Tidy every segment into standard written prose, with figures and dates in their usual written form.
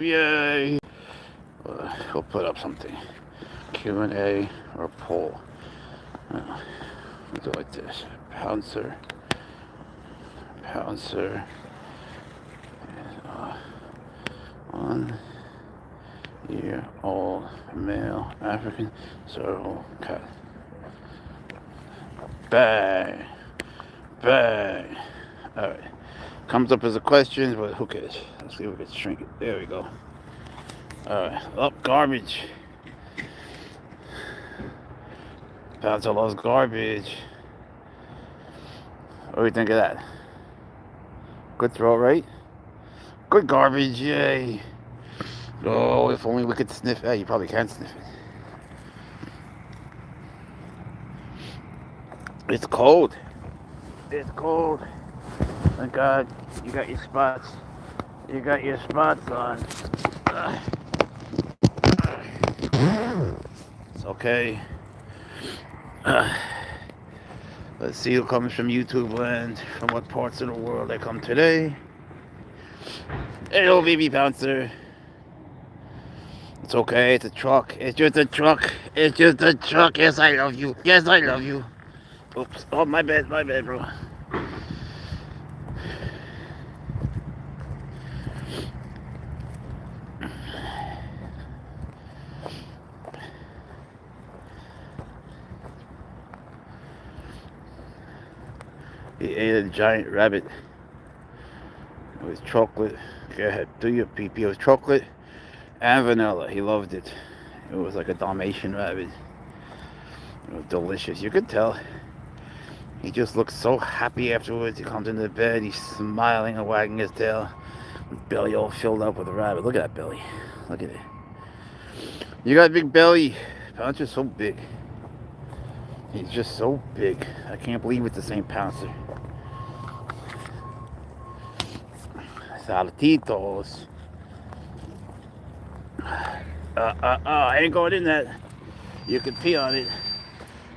Yay! We'll put up something. Q&A or poll. We'll do it like this. Pouncer. 1-year-old male African Serval Cat. Bang! Bang! Alright. Comes up as a question, but who cares? Let's see if we can shrink it. There we go. Alright. Up, garbage. Pouncer loves garbage. What do you think of that? Good throw, right? Good garbage, yay. Oh, if only we could sniff it. You probably can't sniff it. It's cold. It's cold. Thank God you got your spots. You got your spots on. It's okay. Let's see who comes from YouTube land. From what parts of the world they come today. Hello, baby Pouncer. It's okay. It's a truck. It's just a truck. It's just a truck. Yes, I love you. Yes, I love you. Oops. Oh, my bad, bro. He ate a giant rabbit. It was chocolate. Go ahead, do your pee-pee. It was chocolate and vanilla. He loved it. It was like a Dalmatian rabbit. It was delicious. You could tell. He just looked so happy afterwards. He comes into bed. He's smiling and wagging his tail. His belly all filled up with a rabbit. Look at that belly. Look at it. You got a big belly. Pouncer's so big. He's just so big. I can't believe it's the same Pouncer. Saltitos. I ain't going in that. You can pee on it.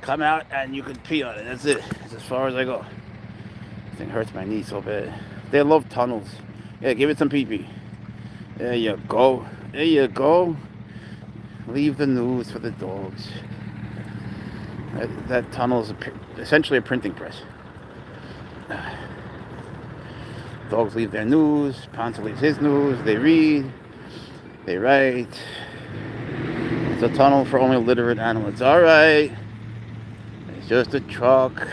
Come out and you can pee on it. That's it. That's as far as I go. This thing hurts my knee so bad. They love tunnels. Yeah, give it some pee-pee. There you go. There you go. Leave the news for the dogs. That tunnel is essentially a printing press. Dogs leave their news. Pouncer leaves his news. They read. They write. It's a tunnel for only literate animals. All right. It's just a truck.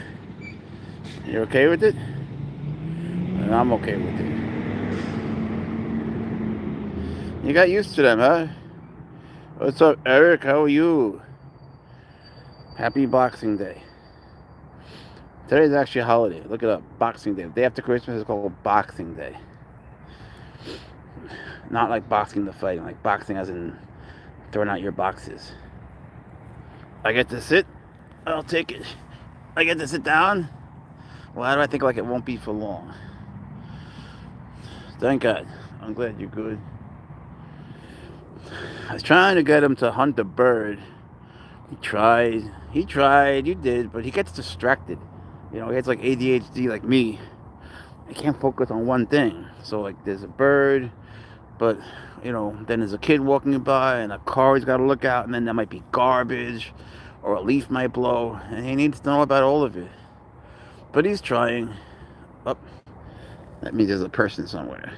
You're okay with it? And I'm okay with it. You got used to them, huh? What's up, Eric? How are you? Happy Boxing Day. Today's actually a holiday. Look it up. Boxing Day. The day after Christmas is called Boxing Day. Not like boxing the fight, like boxing as in throwing out your boxes. I get to sit. I'll take it. I get to sit down. Why do I think like it won't be for long? Thank God. I'm glad you're good. I was trying to get him to hunt a bird. He tried, you did, but he gets distracted. You know, he has like ADHD like me. I can't focus on one thing. So like there's a bird, but you know, then there's a kid walking by and a car he's got to look out, and then there might be garbage or a leaf might blow, and he needs to know about all of it. But he's trying. Oh, that means there's a person somewhere.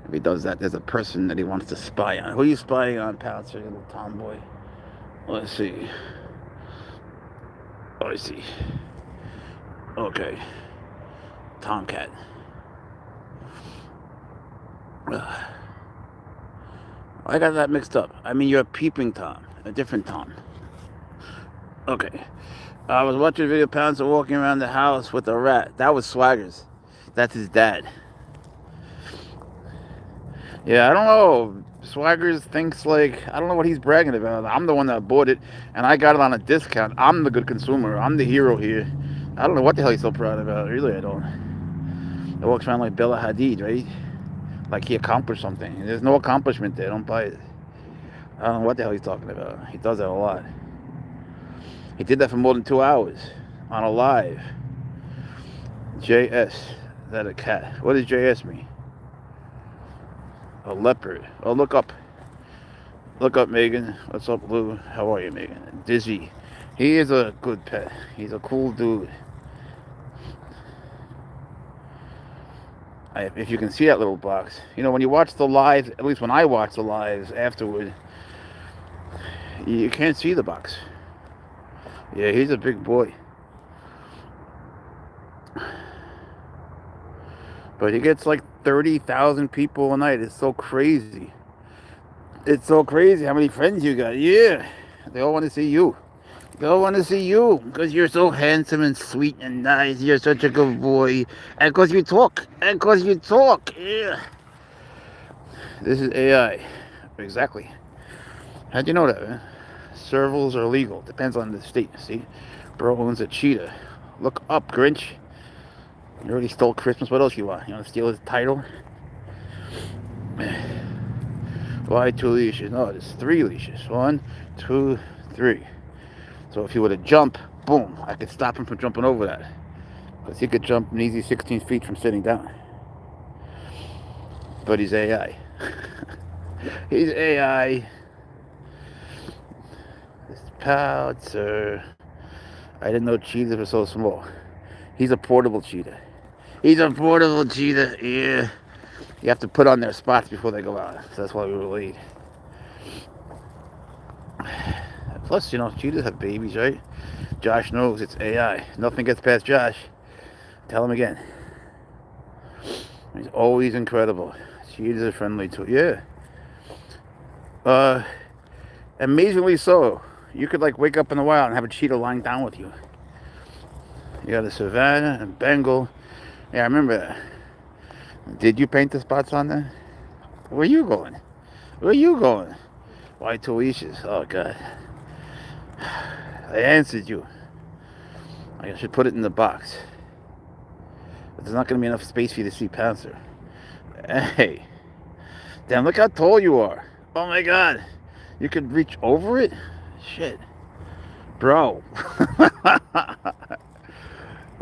If he does that, there's a person that he wants to spy on. Who are you spying on, Pouncer, you little tomboy? Let's see. Oh, I see. Okay. Tomcat. I got that mixed up. I mean, you're a peeping Tom. A different Tom. Okay. I was watching a video of Pouncer walking around the house with a rat. That was Swagger's. That's his dad. Yeah, I don't know. Swaggers thinks like, I don't know what he's bragging about. I'm the one that bought it, and I got it on a discount. I'm the good consumer. I'm the hero here. I don't know what the hell he's so proud about. Really, I don't. He walks around like Bella Hadid, right? Like he accomplished something. There's no accomplishment there. Don't buy it. I don't know what the hell he's talking about. He does that a lot. He did that for more than 2 hours on a live. JS. Is that a cat? What does JS mean? A leopard. Oh, look up. Look up, Megan. What's up, Lou? How are you, Megan? Dizzy. He is a good pet. He's a cool dude. If you can see that little box. You know, when you watch the lives, at least when I watch the lives afterward, you can't see the box. Yeah, he's a big boy. But he gets like 30,000 people a night. It's so crazy. It's so crazy how many friends you got. Yeah. They all want to see you. They all want to see you because you're so handsome and sweet and nice. You're such a good boy. And because you talk. And because you talk. Yeah. This is AI. Exactly. How'd you know that, man? Servals are legal. Depends on the state. See? Bro owns a cheetah. Look up, Grinch. You already stole Christmas. What else you want? You want to steal his title? Why 2 leashes? No, there's 3 leashes. 1, 2, 3. So if he were to jump, boom, I could stop him from jumping over that. Because he could jump an easy 16 feet from sitting down. But he's AI. He's AI. This Pouncer. I didn't know cheetahs were so small. He's a portable cheetah. He's a portable cheetah, yeah. You have to put on their spots before they go out. So that's why we were late. Plus, you know, cheetahs have babies, right? Josh knows it's AI. Nothing gets past Josh. Tell him again. He's always incredible. Cheetahs are friendly too. Yeah. Amazingly so. You could like wake up in the wild and have a cheetah lying down with you. You got a Savannah and Bengal. Yeah, I remember that. Did you paint the spots on there? Where you going? Where you going? Why 2 leashes? Oh, God. I answered you. I should put it in the box. But there's not going to be enough space for you to see Pouncer. Hey. Damn, look how tall you are. Oh, my God. You could reach over it? Shit. Bro.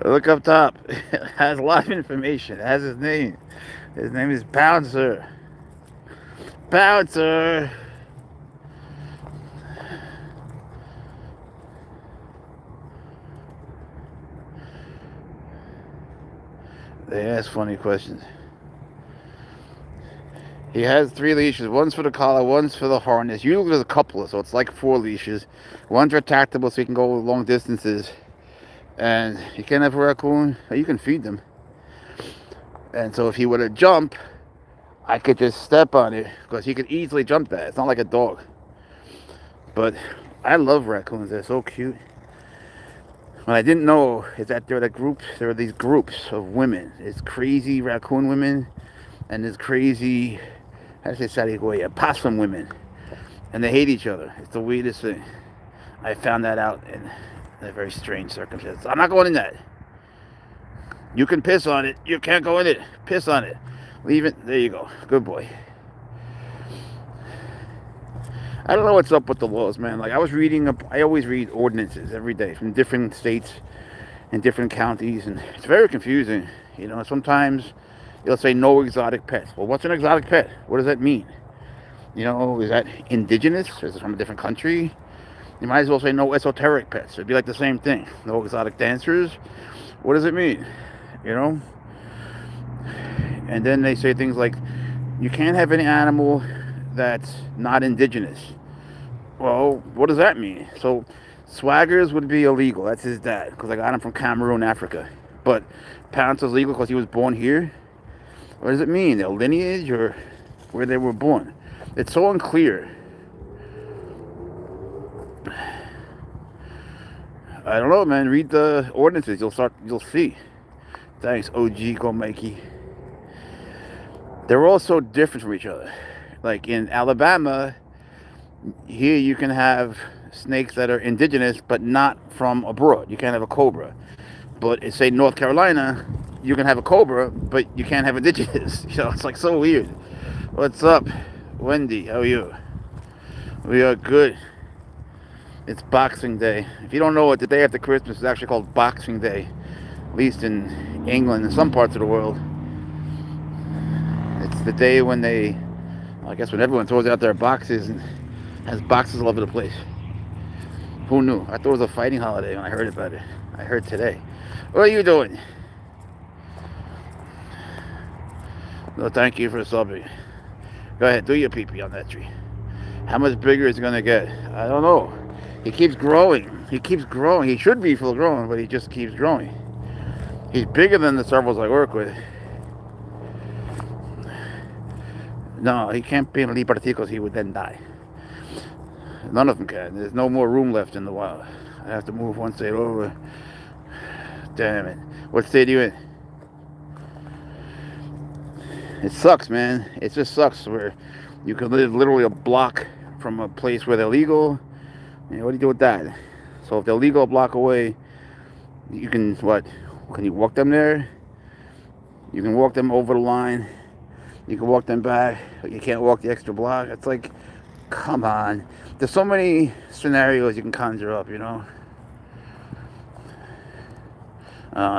Look up top. It has a lot of information. It has his name. His name is Pouncer. Pouncer. They ask funny questions. He has 3 leashes. One's for the collar, one's for the harness. Usually there's a couple, so it's like 4 leashes. One's retractable so you can go long distances. And you can't have a raccoon. You can feed them. And so if he were to jump, I could just step on it because he could easily jump that. It's not like a dog. But I love raccoons. They're so cute. What I didn't know is that there are these groups of women. There's crazy raccoon women and there's crazy, how do I say, possum women. And they hate each other. It's the weirdest thing. I found that out in a very strange circumstance. I'm not going in that. You can piss on it. You can't go in it. Piss on it. Leave it. There you go. Good boy. I don't know what's up with the laws, man. Like I always read ordinances every day from different states and different counties, and it's very confusing. You know, sometimes they'll say no exotic pets. Well, what's an exotic pet? What does that mean? You know, is that indigenous? Is it from a different country? You might as well say no esoteric pets. It'd be like the same thing. No exotic dancers. What does it mean? You know? And then they say things like, you can't have any animal that's not indigenous. Well, what does that mean? So, swaggers would be illegal. That's his dad, because I got him from Cameroon, Africa. But Pouncer's legal because he was born here. What does it mean? Their lineage or where they were born? It's so unclear. I don't know, man. Read the ordinances. You'll see. Thanks, OG Go Mikey. They're all so different from each other. Like in Alabama, here you can have snakes that are indigenous, but not from abroad. You can't have a cobra. But in, say, North Carolina, you can have a cobra, but you can't have indigenous. You know, it's like so weird. What's up, Wendy? How are you? We are good. It's Boxing Day. If you don't know it, the day after Christmas is actually called Boxing Day, at least in England and some parts of the world. It's the day when they I guess when everyone throws out their boxes and has boxes all over the place. Who knew? I thought it was a fighting holiday when I heard about it. I heard today. What are you doing? No, thank you for subbing. Go ahead, do your pee-pee on that tree. How much bigger is it gonna get? I don't know. He keeps growing. He keeps growing. He should be full grown, but he just keeps growing. He's bigger than the servals I work with. No, he can't be in liberty because he would then die. None of them can. There's no more room left in the wild. I have to move one state over. Damn it. What state are you in? It sucks, man. It just sucks where you can live literally a block from a place where they're legal. And what do you do with that? So if they're legal a block away, you can, what? Can you walk them there? You can walk them over the line. You can walk them back. But you can't walk the extra block. It's like, come on. There's so many scenarios you can conjure up, you know?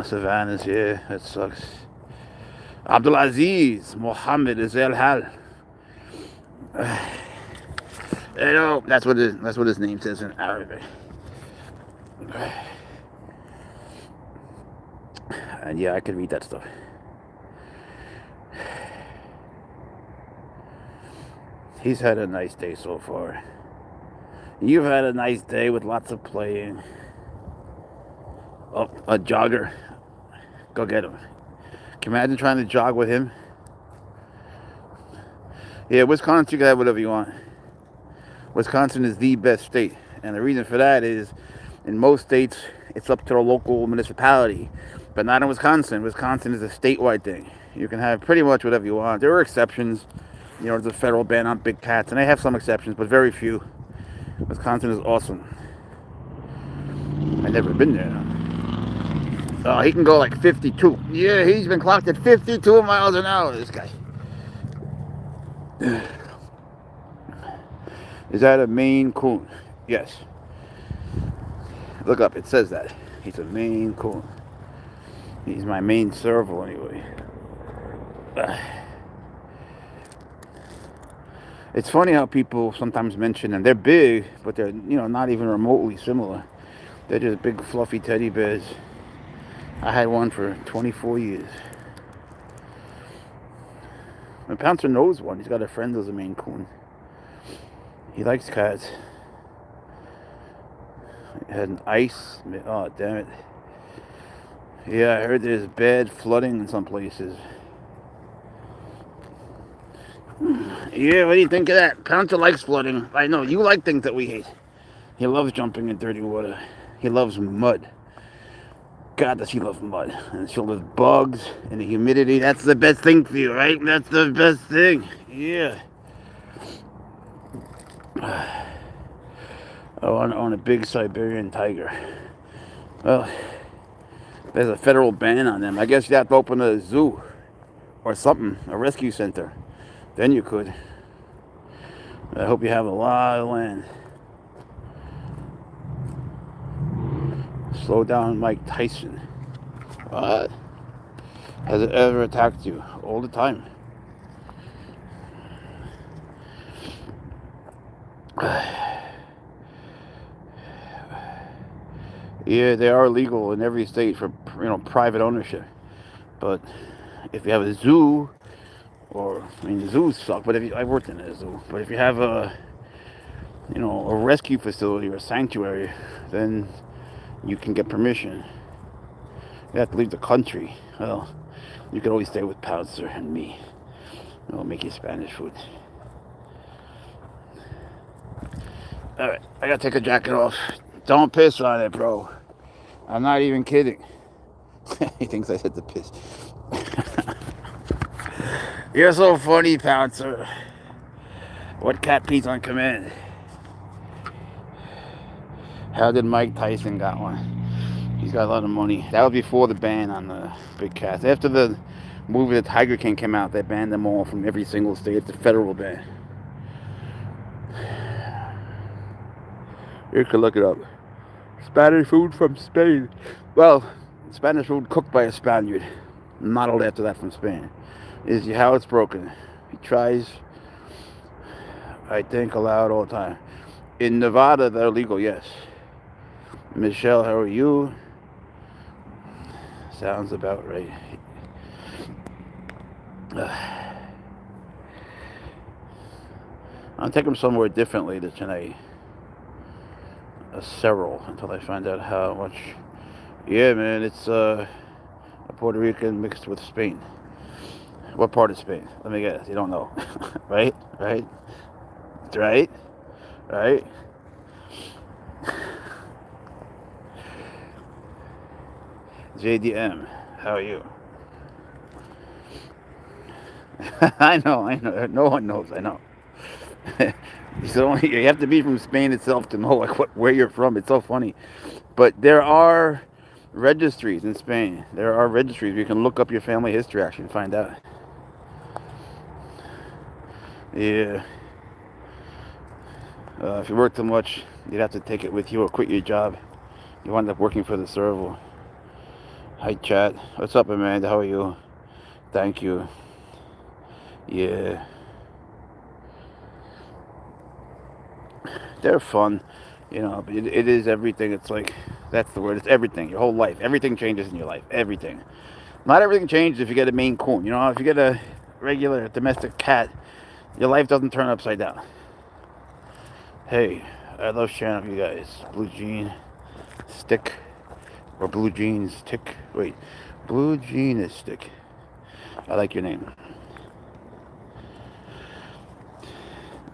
Savannah's, yeah, that sucks. Abdulaziz Mohammed is El Hal. You know, that's what his name says in Arabic. And yeah, I can read that stuff. He's had a nice day so far. You've had a nice day with lots of playing. Oh, a jogger. Go get him. Can you imagine trying to jog with him? Yeah, Wisconsin, you can have whatever you want. Wisconsin is the best state. And the reason for that is, in most states, it's up to the local municipality. But not in Wisconsin. Wisconsin is a statewide thing. You can have pretty much whatever you want. There are exceptions. You know, there's a federal ban on big cats. And they have some exceptions, but very few. Wisconsin is awesome. I've never been there. Oh, he can go like 52. Yeah, he's been clocked at 52 miles an hour, this guy. Is that a Maine Coon? Yes. Look up, it says that. He's a Maine Coon. He's my main serval anyway. It's funny how people sometimes mention them. They're big, but they're, you know, not even remotely similar. They're just big fluffy teddy bears. I had one for 24 years. And Pouncer knows one. He's got a friend who's a Maine Coon. He likes cats. It had an ice. Oh, damn it. Yeah, I heard there's bad flooding in some places. Yeah, what do you think of that? Pouncer likes flooding. I know, you like things that we hate. He loves jumping in dirty water. He loves mud. God, does he love mud. And it's filled with bugs and the humidity. That's the best thing for you, right? That's the best thing. Yeah. I want to own a big Siberian tiger. Well, there's a federal ban on them. I guess you have to open a zoo or something, a rescue center. Then you could. I hope you have a lot of land. Slow down, Mike Tyson. What? Has it ever attacked you? All the time. Yeah, they are legal in every state for, you know, private ownership. But if you have a zoo, or, I mean, the zoos suck, but I worked in a zoo. But if you have a, you know, a rescue facility or a sanctuary, then you can get permission. You have to leave the country. Well, you can always stay with Pouncer and me. We'll make you Spanish food. Alright, I gotta take a jacket off. Don't piss on it, bro. I'm not even kidding. He thinks I said to piss. You're so funny, Pouncer. What cat pees on command? How did Mike Tyson got one? He's got a lot of money. That was before the ban on the big cats. After the movie The Tiger King came out, they banned them all from every single state. It's a federal ban. You can look it up. Spanish food from Spain. Well, Spanish food cooked by a Spaniard, modeled after that from Spain. Is how it's broken. He tries I think aloud all the time. In Nevada, they're legal, yes. Michelle, how are you? Sounds about right. I'll take them somewhere different later tonight. A Serval, until I find out how much. Yeah, man, it's a Puerto Rican mixed with Spain. What part of Spain? Let me guess. You don't know. Right? Right? Right? Right? JDM, how are you? I know. No one knows, I know. So you have to be from Spain itself to know like where you're from. It's so funny. But there are registries in Spain. There are registries where you can look up your family history actually and find out. Yeah. If you work too much, you'd have to take it with you or quit your job. You wind up working for the Serval. Hi, chat. What's up, Amanda? How are you? Thank you. Yeah. They're fun. You know, but it is everything. It's like, that's the word. It's everything. Your whole life. Everything changes in your life. Everything. Not everything changes if you get a Maine Coon. You know, if you get a regular domestic cat, your life doesn't turn upside down. Hey, I love sharing with you guys. Blue Jean Stick. Or Blue Jeans Tick. Wait. Blue Jean is Stick. I like your name.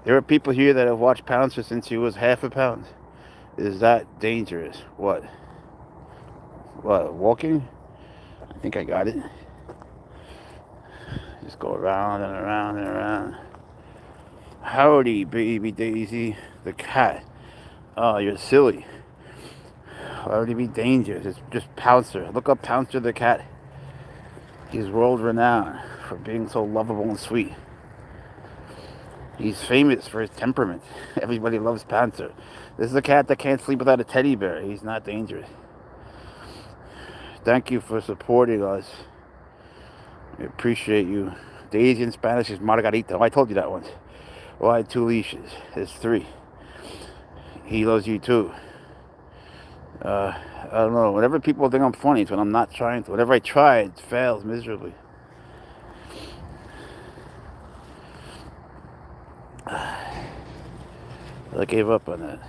There are people here that have watched Pouncer since he was half a pound. Is that dangerous? What? What? Walking? I think I got it. Just go around and around and around. Howdy, baby Daisy. The cat. Oh, you're silly. Why would he be dangerous? It's just Pouncer. Look up Pouncer the cat. He's world renowned for being so lovable and sweet. He's famous for his temperament. Everybody loves Pouncer. This is a cat that can't sleep without a teddy bear. He's not dangerous. Thank you for supporting us. We appreciate you. Daisy in Spanish is Margarita. Oh, I told you that once. Well, I had 2 leashes. There's 3. He loves you too. I don't know. Whenever people think I'm funny, it's when I'm not trying to. Whenever I try, it fails miserably. I gave up on that.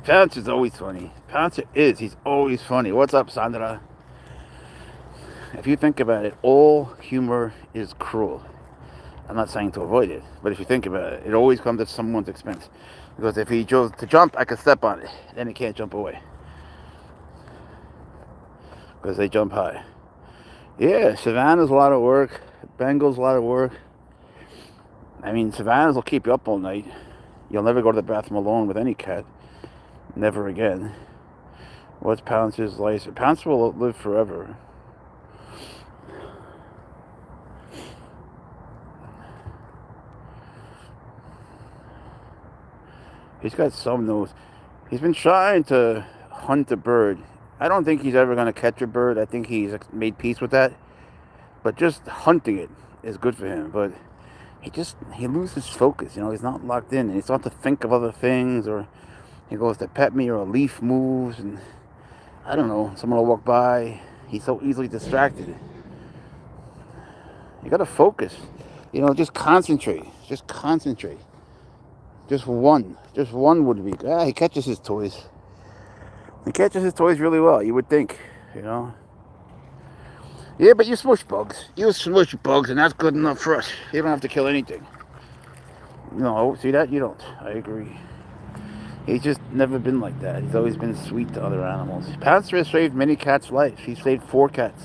Pouncer's always funny. Pouncer is. He's always funny. What's up, Sandra? If you think about it, all humor is cruel. I'm not saying to avoid it, but if you think about it, it always comes at someone's expense. Because if he chose to jump, I could step on it. Then he can't jump away. Because they jump high. Yeah, Savannah's a lot of work. Bengal's a lot of work. I mean, Savannah's will keep you up all night. You'll never go to the bathroom alone with any cat. Never again. What's Pouncer's license? Pouncer will live forever. He's got some nose. He's been trying to hunt a bird. I don't think he's ever going to catch a bird. I think he's made peace with that. But just hunting it is good for him. But he loses focus. You know, he's not locked in. And he starts to think of other things. Or he goes to pet me, or a leaf moves. And I don't know. Someone will walk by. He's so easily distracted. You got to focus. You know, just concentrate. Just concentrate. Just one would be. He catches his toys. He catches his toys really well, you would think, you know. Yeah, but you smush bugs. You smush bugs, and that's good enough for us. You don't have to kill anything. No, see that? You don't. I agree. He's just never been like that. He's always been sweet to other animals. Pouncer has saved many cats' lives. He saved 4 cats.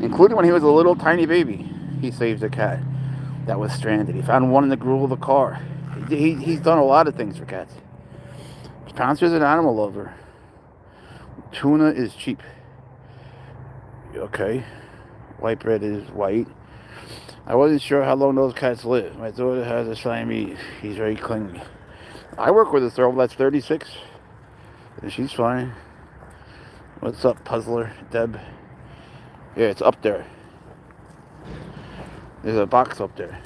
Including when he was a little tiny baby. He saved a cat that was stranded. He found one in the gruel of the car. He's done a lot of things for cats. Pouncer's an animal lover. Tuna is cheap. Okay. White bread is white. I wasn't sure how long those cats live. My daughter has a Siamese. He's very clingy. I work with a Serval that's 36. And she's fine. What's up, Puzzler? Deb? Yeah, it's up there. There's a box up there.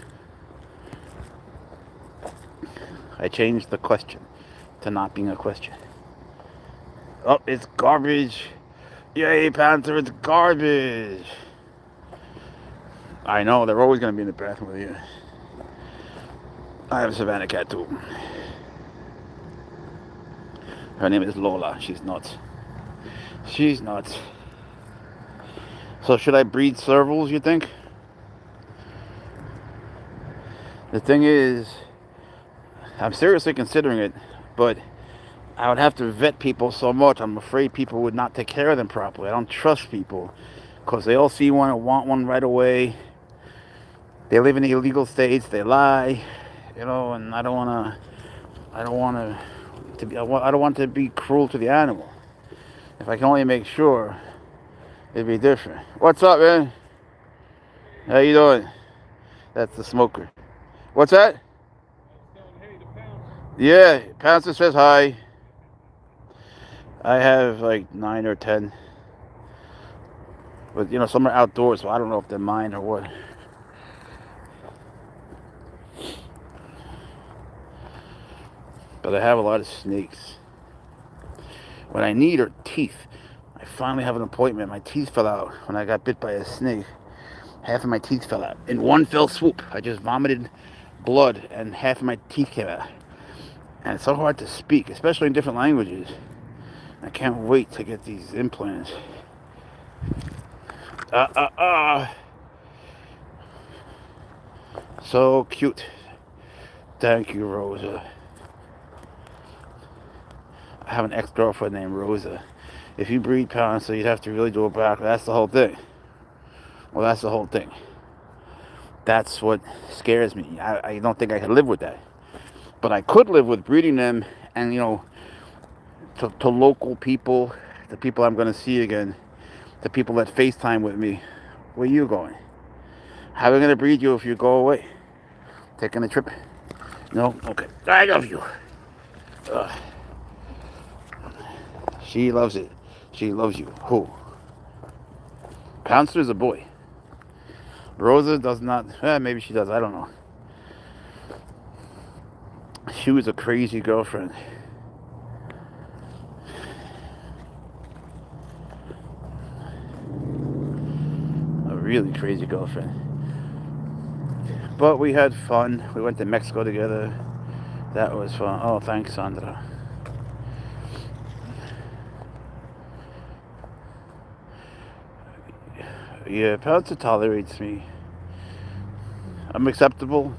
I changed the question to not being a question. Oh, it's garbage. Yay, Pouncer, it's garbage. I know, they're always going to be in the bathroom with you. I have a Savannah cat too. Her name is Lola. She's nuts. She's nuts. So should I breed servals, you think? The thing is, I'm seriously considering it, but I would have to vet people so much. I'm afraid people would not take care of them properly. I don't trust people because they all see one and want one right away. They live in illegal states. They lie, and I don't want to be cruel to the animal. If I can only make sure, it'd be different. What's up, man? How you doing? That's the smoker. What's that? Yeah, Pouncer says hi. I have like 9 or 10. But, some are outdoors, so I don't know if they're mine or what. But I have a lot of snakes. What I need are teeth. I finally have an appointment. My teeth fell out when I got bit by a snake. Half of my teeth fell out in one fell swoop. I just vomited blood and half of my teeth came out. And it's so hard to speak, especially in different languages. I can't wait to get these implants. So cute. Thank you, Rosa. I have an ex-girlfriend named Rosa. If you breed Pouncer, you'd have to really do it back. That's the whole thing. Well, that's the whole thing. That's what scares me. I don't think I could live with that. But I could live with breeding them and, to local people, the people I'm going to see again, the people that FaceTime with me. Where are you going? How are we going to breed you if you go away? Taking a trip? No? Okay. I love you. She loves it. She loves you. Who? Pouncer is a boy. Rosa does not. Maybe she does. I don't know. She was a crazy girlfriend. A really crazy girlfriend. But we had fun. We went to Mexico together. That was fun. Oh, thanks, Sandra. Yeah, Pouncer tolerates me. I'm acceptable.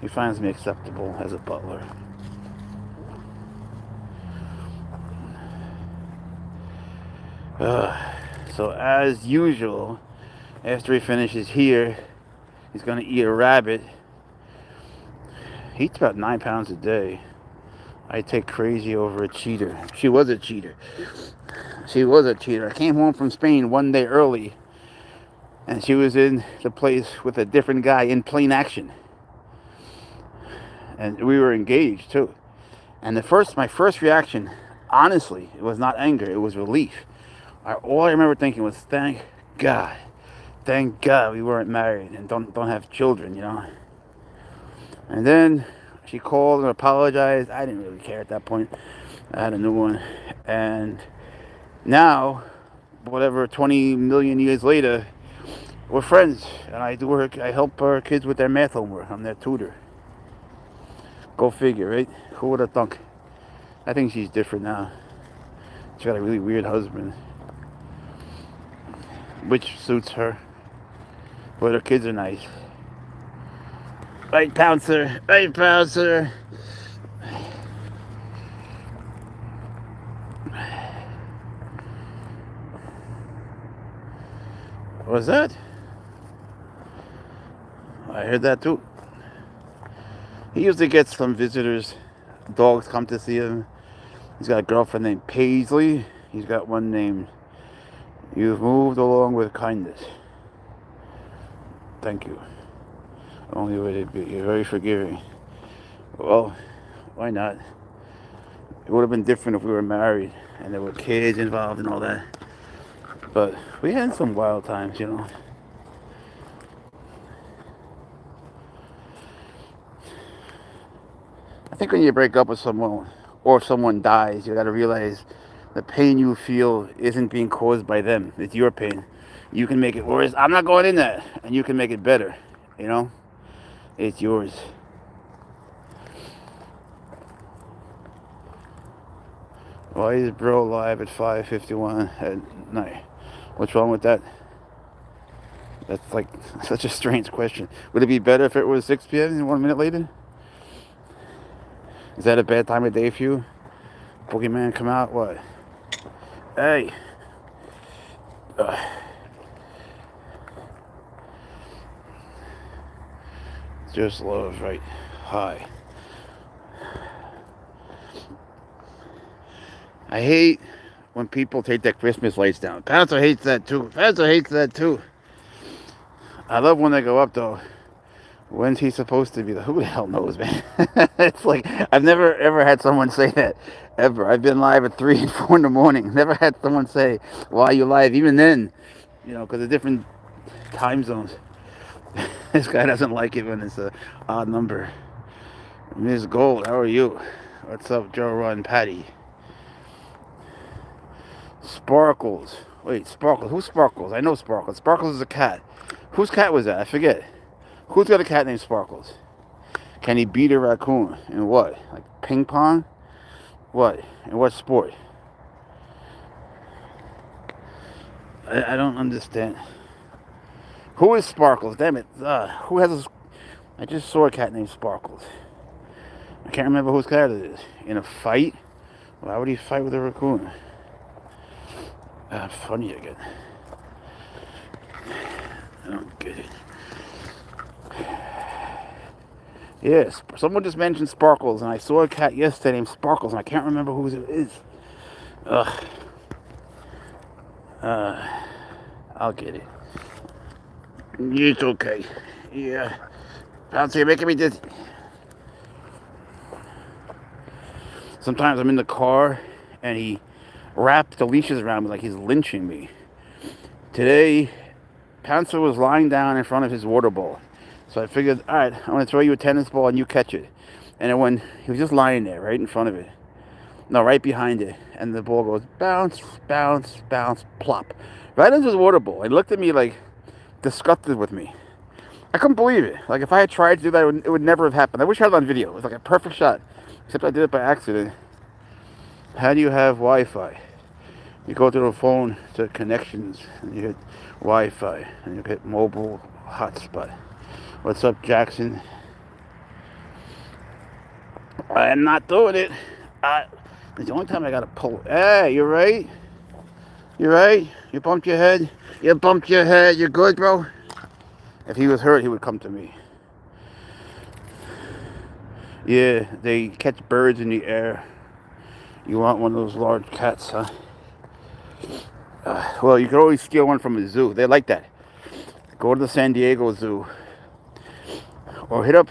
He finds me acceptable as a butler. So as usual, after he finishes here, he's going to eat a rabbit. He eats about 9 pounds a day. I take crazy over a cheater. She was a cheater. I came home from Spain one day early, and she was in the place with a different guy in plain action. And we were engaged too. And my first reaction, honestly, it was not anger, it was relief. All I remember thinking was, thank God we weren't married and don't have children, And then she called and apologized. I didn't really care at that point. I had a new one. And now, 20 million years later, we're friends. And I help our kids with their math homework. I'm their tutor. Go figure, right? Who would have thunk? I think she's different now. She got a really weird husband, which suits her. But her kids are nice. Right, Pouncer. Right, Pouncer. What was that? I heard that too. He usually gets some visitors. Dogs come to see him. He's got a girlfriend named Paisley. He's got one named You've Moved Along with Kindness. Thank you. Only way to be. You're very forgiving. Well, why not? It would have been different if we were married and there were kids involved and all that. But we had some wild times, I think when you break up with someone or if someone dies, you got to realize the pain you feel isn't being caused by them. It's your pain. You can make it worse. I'm not going in that. And you can make it better. You know? It's yours. Why is bro live at 5:51 at night? What's wrong with that? That's like such a strange question. Would it be better if it was 6 p.m. and 1 minute later? Is that a bad time of day for you? Pokemon come out? What? Hey! Just love, right? Hi. I hate when people take their Christmas lights down. Pouncer hates that too. Pouncer hates that too. I love when they go up though. When's he supposed to be? Who the hell knows, man? It's like I've never ever had someone say that ever. I've been live at 3 and 4 in the morning. Never had someone say, "Why are you live?" Even then, because of different time zones. This guy doesn't like it when it's a odd number. Miss Gold, how are you? What's up, Joe Run Patty? Sparkles. Wait, Sparkles. Who's Sparkles? I know Sparkles. Sparkles is a cat. Whose cat was that? I forget. Who's got a cat named Sparkles? Can he beat a raccoon? In what? Like ping pong? What? In what sport? I don't understand. Who is Sparkles? Damn it. Who has a... I just saw a cat named Sparkles. I can't remember whose cat it is. In a fight? Why would he fight with a raccoon? Funny again. I don't get it. Yes, someone just mentioned Sparkles, and I saw a cat yesterday named Sparkles, and I can't remember whose it is. I'll get it. It's okay. Yeah. Pouncer, you're making me dizzy. Sometimes I'm in the car, and he wrapped the leashes around me like he's lynching me. Today, Pouncer was lying down in front of his water bowl. So I figured, all right, I'm going to throw you a tennis ball and you catch it. And then when he was just lying there, right in front of it. No, right behind it. And the ball goes bounce, bounce, bounce, plop. Right into his water bowl. He looked at me like disgusted with me. I couldn't believe it. Like if I had tried to do that, it would never have happened. I wish I had it on video. It was like a perfect shot. Except I did it by accident. How do you have Wi-Fi? You go to the phone to connections and you hit Wi-Fi and you hit mobile hotspot. What's up, Jackson? I am not doing it. It's the only time I gotta pull. Hey, you right? You right? You bumped your head? You bumped your head. You good, bro? If he was hurt, he would come to me. Yeah, they catch birds in the air. You want one of those large cats, huh? Well, you could always steal one from a zoo. They like that. Go to the San Diego Zoo. Or hit up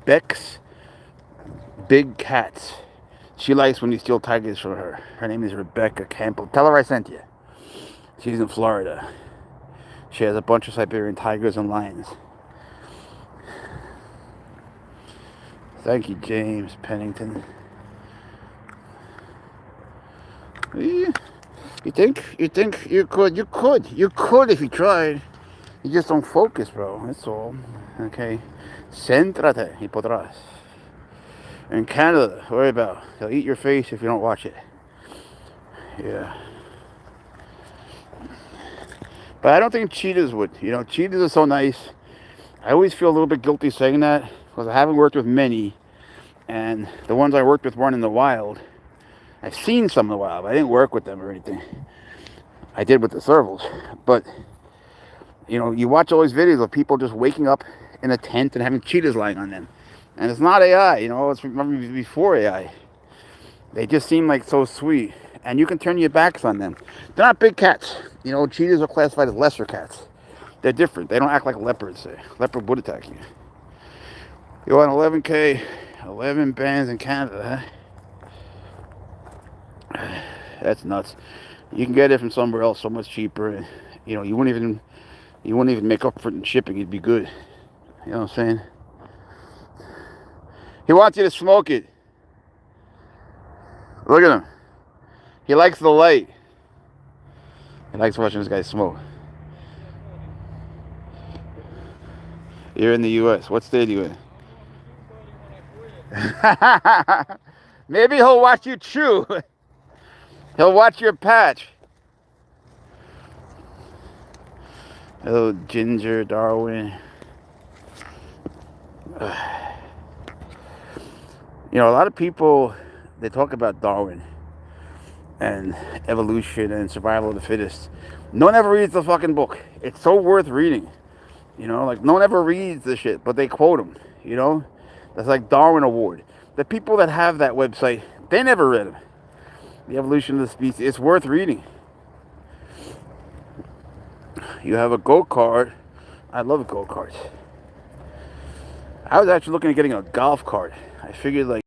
Beck's Big Cats. She likes when you steal tigers from her. Her name is Rebecca Campbell. Tell her I sent you. She's in Florida. She has a bunch of Siberian tigers and lions. Thank you, James Pennington. You think you could if you tried. You just don't focus, bro. That's all. Okay. Céntrate y podrás. In Canada, worry about. They'll eat your face if you don't watch it. Yeah. But I don't think cheetahs would. Cheetahs are so nice. I always feel a little bit guilty saying that because I haven't worked with many. And the ones I worked with weren't in the wild. I've seen some in the wild, but I didn't work with them or anything. I did with the servals. But, you watch all these videos of people just waking up in a tent and having cheetahs lying on them. And it's not AI, it's before AI. They just seem like so sweet. And you can turn your backs on them. They're not big cats. Cheetahs are classified as lesser cats. They're different. They don't act like leopards. A leopard would attack you. You want 11K, 11 bands in Canada, huh? That's nuts. You can get it from somewhere else so much cheaper. You wouldn't even make up for it in shipping. It'd be good. You know what I'm saying? He wants you to smoke it. Look at him. He likes the light. He likes watching this guy smoke. You're in the U.S. What state are you in? Maybe he'll watch you chew. He'll watch your patch. Oh, Ginger, Darwin. You know, a lot of people, they talk about Darwin and evolution and survival of the fittest. No one ever reads the fucking book. It's so worth reading. You know, like, no one ever reads the shit, but they quote him, you know? That's like Darwin Award. The people that have that website, they never read him. The Evolution of the Species. It's worth reading. You have a go-kart. I love go-karts. I was actually looking at getting a golf cart. I figured, like,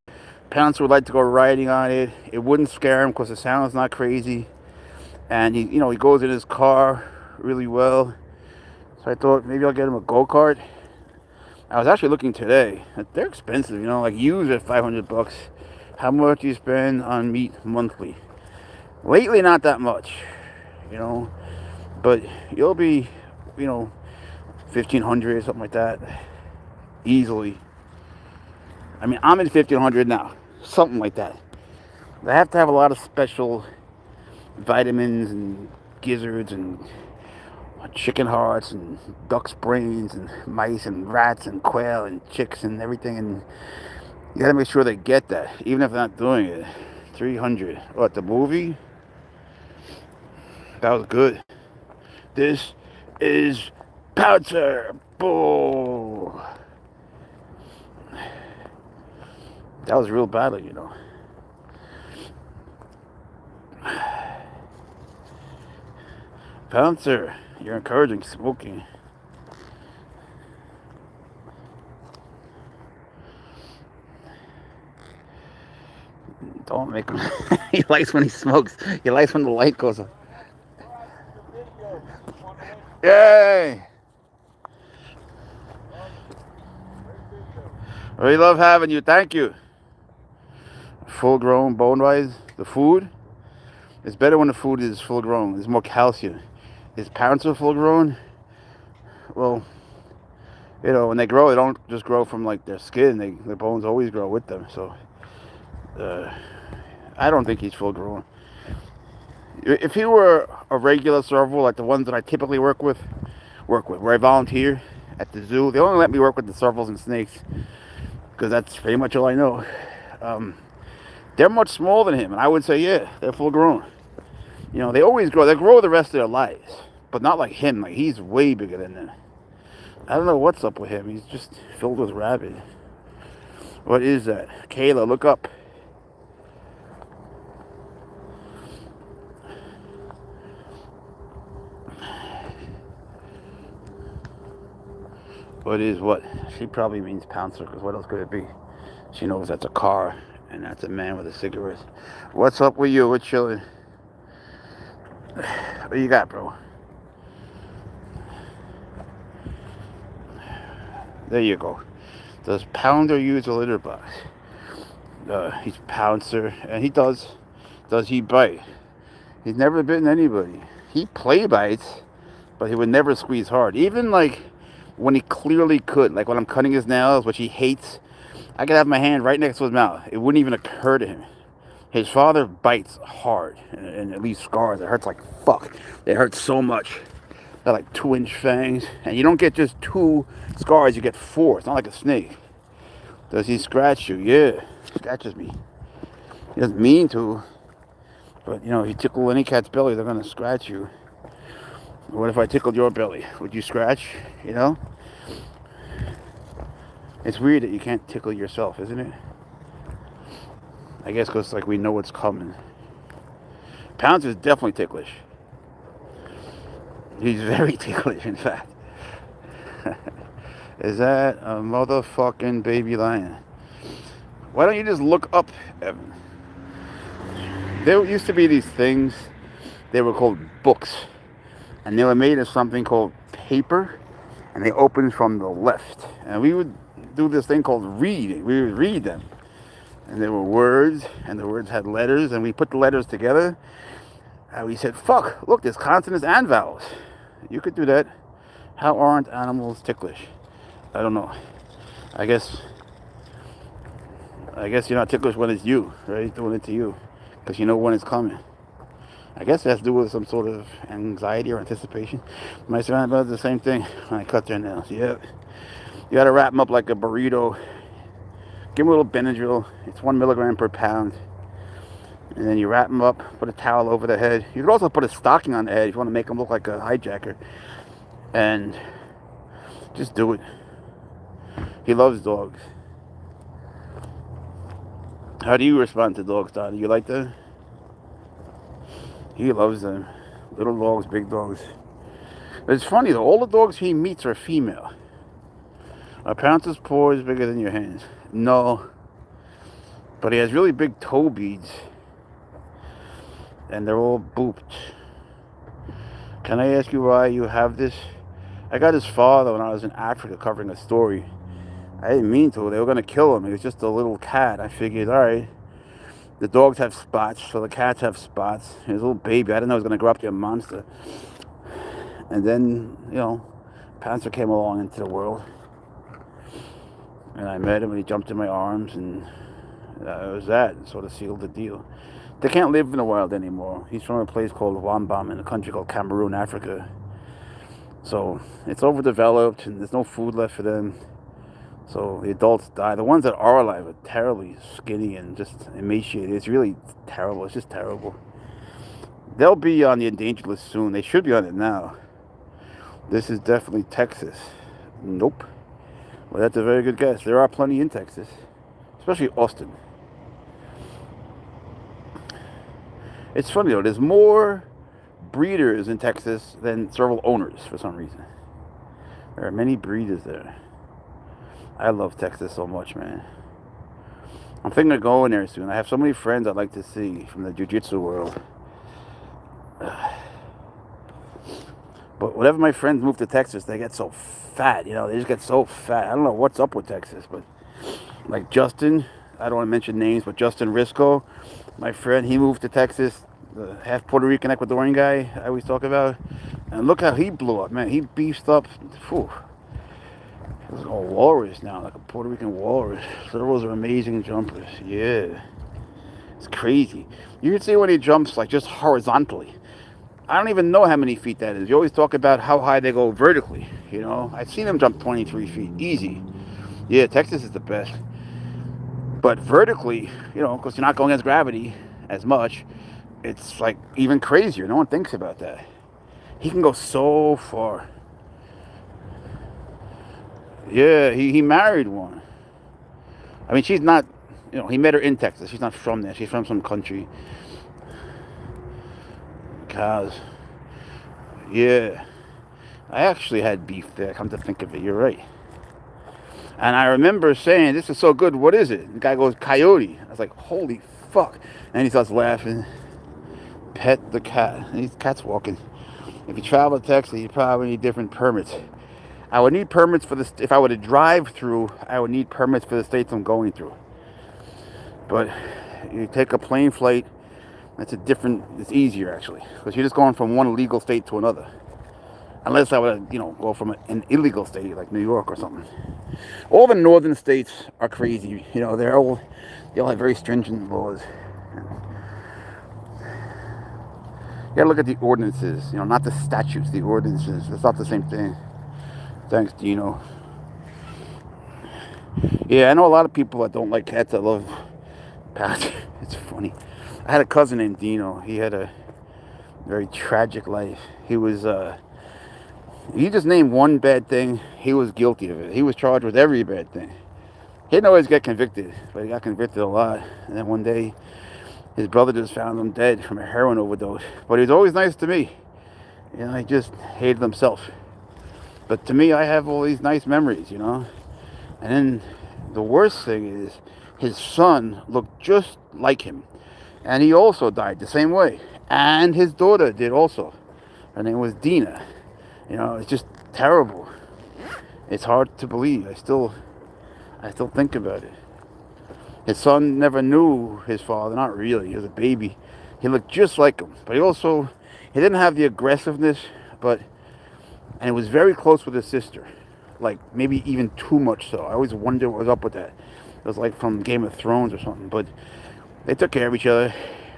Pouncer would like to go riding on it. It wouldn't scare him because the sound's not crazy. And, he goes in his car really well. So I thought maybe I'll get him a go-kart. I was actually looking today. They're expensive, you know, like used at $500. How much do you spend on meat monthly? Lately, not that much, you know, but you'll be, you know, $1,500, something like that, easily. I mean, I'm in $1,500 now, something like that. I have to have a lot of special vitamins and gizzards and chicken hearts and duck's brains and mice and rats and quail and chicks and everything, and you gotta make sure they get that, even if they're not doing it. 300. What, the movie? That was good. This is Pouncer. Bull. That was real battle, you know. Pouncer, you're encouraging smoking. Don't make him. He likes when he smokes. He likes when the light goes on. Yay! We love having you. Thank you. Full grown, bone wise. The food is better when the food is full grown. There's more calcium. Is Pouncer full grown? Well, you know, when they grow, they don't just grow from like their skin. Their bones always grow with them. So, I don't think he's full grown. If he were a regular serval, like the ones that I typically work with, where I volunteer at the zoo, they only let me work with the servals and snakes because that's pretty much all I know. They're much smaller than him, and I would say, yeah, they're full grown. You know, they always grow. They grow the rest of their lives, but not like him. Like, he's way bigger than them. I don't know what's up with him. He's just filled with rabbit. What is that? Kayla, look up. What is what? She probably means Pouncer, because what else could it be? She knows that's a car, and that's a man with a cigarette. What's up with you? We're chilling. What you got, bro? There you go. Does Pounder use a litter box? He's Pouncer, and he does. Does he bite? He's never bitten anybody. He play bites, but he would never squeeze hard. Even like when he clearly could, like when I'm cutting his nails, which he hates, I could have my hand right next to his mouth. It wouldn't even occur to him. His father bites hard, and it leaves scars. It hurts like fuck. It hurts so much. They're like 2-inch fangs, and you don't get just 2 scars, you get 4. It's not like a snake. Does he scratch you? Yeah, he scratches me. He doesn't mean to, but you know, if you tickle any cat's belly, they're gonna scratch you. What if I tickled your belly? Would you scratch? You know? It's weird that you can't tickle yourself, isn't it? I guess because like we know what's coming. Pouncer is definitely ticklish. He's very ticklish, in fact. Is that a motherfucking baby lion? Why don't you just look up, Evan? There used to be these things. They were called books. And they were made of something called paper, and they opened from the left. And we would do this thing called reading. We would read them. And there were words, and the words had letters, and we put the letters together. And we said, fuck, look, there's consonants and vowels. You could do that. How aren't animals ticklish? I don't know. I guess you're not ticklish when it's you, right? Doing it to you. Because you know when it's coming. I guess it has to do with some sort of anxiety or anticipation. My surrounding does the same thing when I cut their nails. Yeah. You gotta wrap them up like a burrito. Give them a little Benadryl. It's 1 milligram per pound. And then you wrap them up, put a towel over the head. You could also put a stocking on the head if you want to make them look like a hijacker. And just do it. He loves dogs. How do you respond to dogs, Don? Do you like them? He loves them. Little dogs, big dogs. But it's funny though, all the dogs he meets are female. A Pouncer's paw is bigger than your hands. No. But he has really big toe beads. And they're all booped. Can I ask you why you have this? I got his father when I was in Africa covering a story. I didn't mean to. They were going to kill him. He was just a little cat. I figured, all right, the dogs have spots, so the cats have spots. He was a little baby. I didn't know he was going to grow up to be a monster. And then, Pouncer came along into the world. And I met him and he jumped in my arms, and that was that. It sort of sealed the deal. They can't live in the wild anymore. He's from a place called Wambam in a country called Cameroon, Africa. So it's overdeveloped and there's no food left for them. So the adults die. The ones that are alive are terribly skinny and just emaciated. It's really terrible. It's just terrible. They'll be on the endangered list soon. They should be on it now. This is definitely Texas. Nope. Well, that's a very good guess. There are plenty in Texas, especially Austin. It's funny though, there's more breeders in Texas than serval owners for some reason. There are many breeders there. I love Texas so much, man. I'm thinking of going there soon. I have so many friends I'd like to see from the jiu-jitsu world. But whenever my friends move to Texas, they get so fat, they just get so fat. I don't know what's up with Texas, but like Justin, I don't want to mention names, but Justin Risco, my friend, he moved to Texas, the half Puerto Rican Ecuadorian guy I always talk about. And look how he blew up, man. He beefed up. Whew. He's a walrus now, like a Puerto Rican walrus. Servals are amazing jumpers. Yeah. It's crazy. You can see when he jumps, like, just horizontally. I don't even know how many feet that is. You always talk about how high they go vertically, I've seen him jump 23 feet. Easy. Yeah, Texas is the best. But vertically, because you're not going against gravity as much, it's like even crazier. No one thinks about that. He can go so far. Yeah, he married one. I mean, she's not, he met her in Texas. She's not from there. She's from some country. Cows. Yeah. I actually had beef there, come to think of it. You're right. And I remember saying, this is so good, what is it? The guy goes, coyote. I was like, holy fuck. And he starts laughing. Pet the cat. And these cats walking. If you travel to Texas, you probably need different permits. I would need permits for this. If I were to drive through, I would need permits for the states I'm going through. But you take a plane flight, it's easier actually. Because you're just going from one legal state to another. Unless I would, go from an illegal state like New York or something. All the northern states are crazy. They all have very stringent laws. You gotta look at the ordinances, not the statutes, the ordinances. It's not the same thing. Thanks, Dino. Yeah, I know a lot of people that don't like cats that love pets. It's funny. I had a cousin named Dino. He had a very tragic life. He just named one bad thing. He was guilty of it. He was charged with every bad thing. He didn't always get convicted, but he got convicted a lot. And then one day, his brother just found him dead from a heroin overdose. But he was always nice to me. He just hated himself. But to me, I have all these nice memories, And then the worst thing is, his son looked just like him. And he also died the same way. And his daughter did also. Her name was Dina. It's just terrible. It's hard to believe. I still think about it. His son never knew his father, not really. He was a baby. He looked just like him, but he didn't have the aggressiveness, and he was very close with his sister, like maybe even too much so. I always wondered what was up with that. It was like from Game of Thrones or something, but they took care of each other,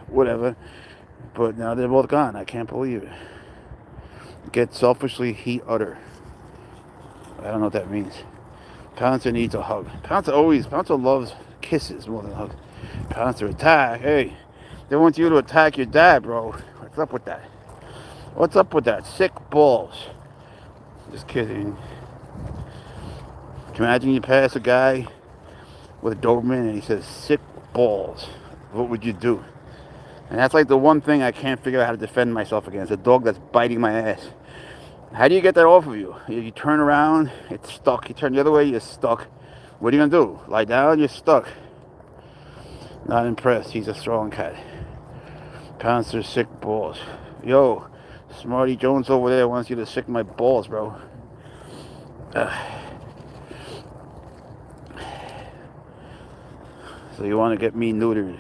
whatever. But now they're both gone. I can't believe it. Get selfishly heat udder. I don't know what that means. Pouncer needs a hug. Pouncer loves kisses more than hugs. Pouncer attack. Hey, they want you to attack your dad, bro. What's up with that? What's up with that? Sick balls. Just kidding. Can you imagine you pass a guy with a Doberman and he says sick balls? What would you do? And that's like the one thing I can't figure out how to defend myself against. A dog that's biting my ass. How do you get that off of you? You turn around, it's stuck. You turn the other way, you're stuck. What are you going to do? Lie down, you're stuck. Not impressed. He's a strong cat. Pouncer sick balls. Yo, Smarty Jones over there wants you to sick my balls, bro. So you want to get me neutered?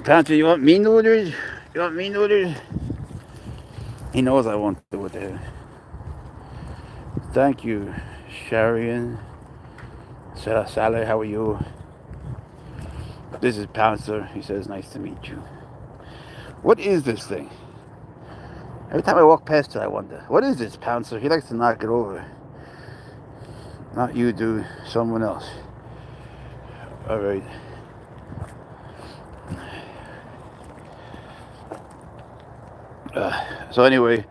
Pouncer, you want me neutered? You want me neutered? He knows I won't do it there. Thank you, Sharian. Sally, how are you? This is Pouncer. He says, nice to meet you. What is this thing? Every time I walk past it, I wonder, what is this, Pouncer? He likes to knock it over. Not you, dude. Someone else. All right. So anyway,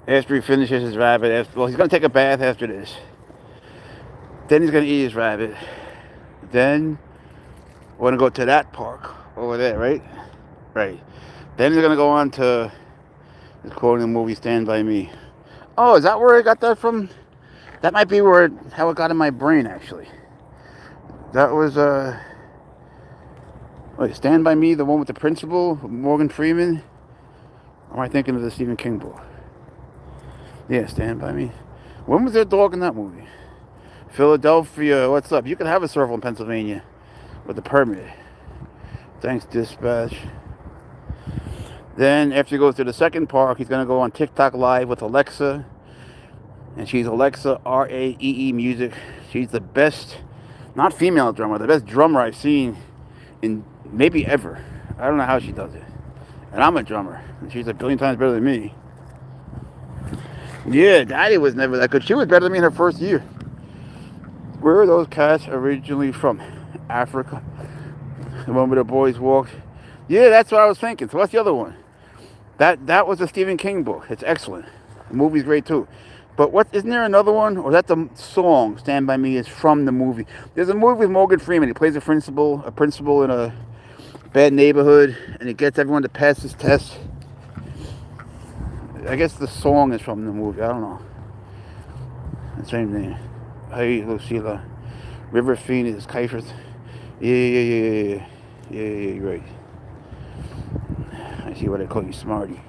after he finishes his rabbit, he's going to take a bath after this. Then he's going to eat his rabbit. Then we're going to go to that park over there, right? Right. Then he's going to go on to, he's quoting the movie Stand By Me. Oh, is that where I got that from? That might be how it got in my brain, actually. That was, wait, Stand By Me, the one with the principal, Morgan Freeman? Or am I thinking of the Stephen King book? Yeah, Stand By Me. When was there a dog in that movie? Philadelphia, what's up? You can have a serval in Pennsylvania with a permit. Thanks, dispatch. Then, after he goes to the second park, he's going to go on TikTok Live with Alexa. And she's Alexa RAEE Music. She's the best, not female drummer, the best drummer I've seen in maybe ever. I don't know how she does it. And I'm a drummer. And she's a billion times better than me. Yeah, Daddy was never that good. She was better than me in her first year. Where are those cats originally from? Africa. The one where the boys walked. Yeah, that's what I was thinking. So what's the other one? That was a Stephen King book. It's excellent. The movie's great too. But isn't there another one? Or is that the song, Stand By Me, is from the movie? There's a movie with Morgan Freeman. He plays a principal in a bad neighborhood, and he gets everyone to pass his test. I guess the song is from the movie. I don't know. The same name. Hey, Lucilla. River Phoenix, Kaifers. Yeah, you're right. I see what I call you, Smarty.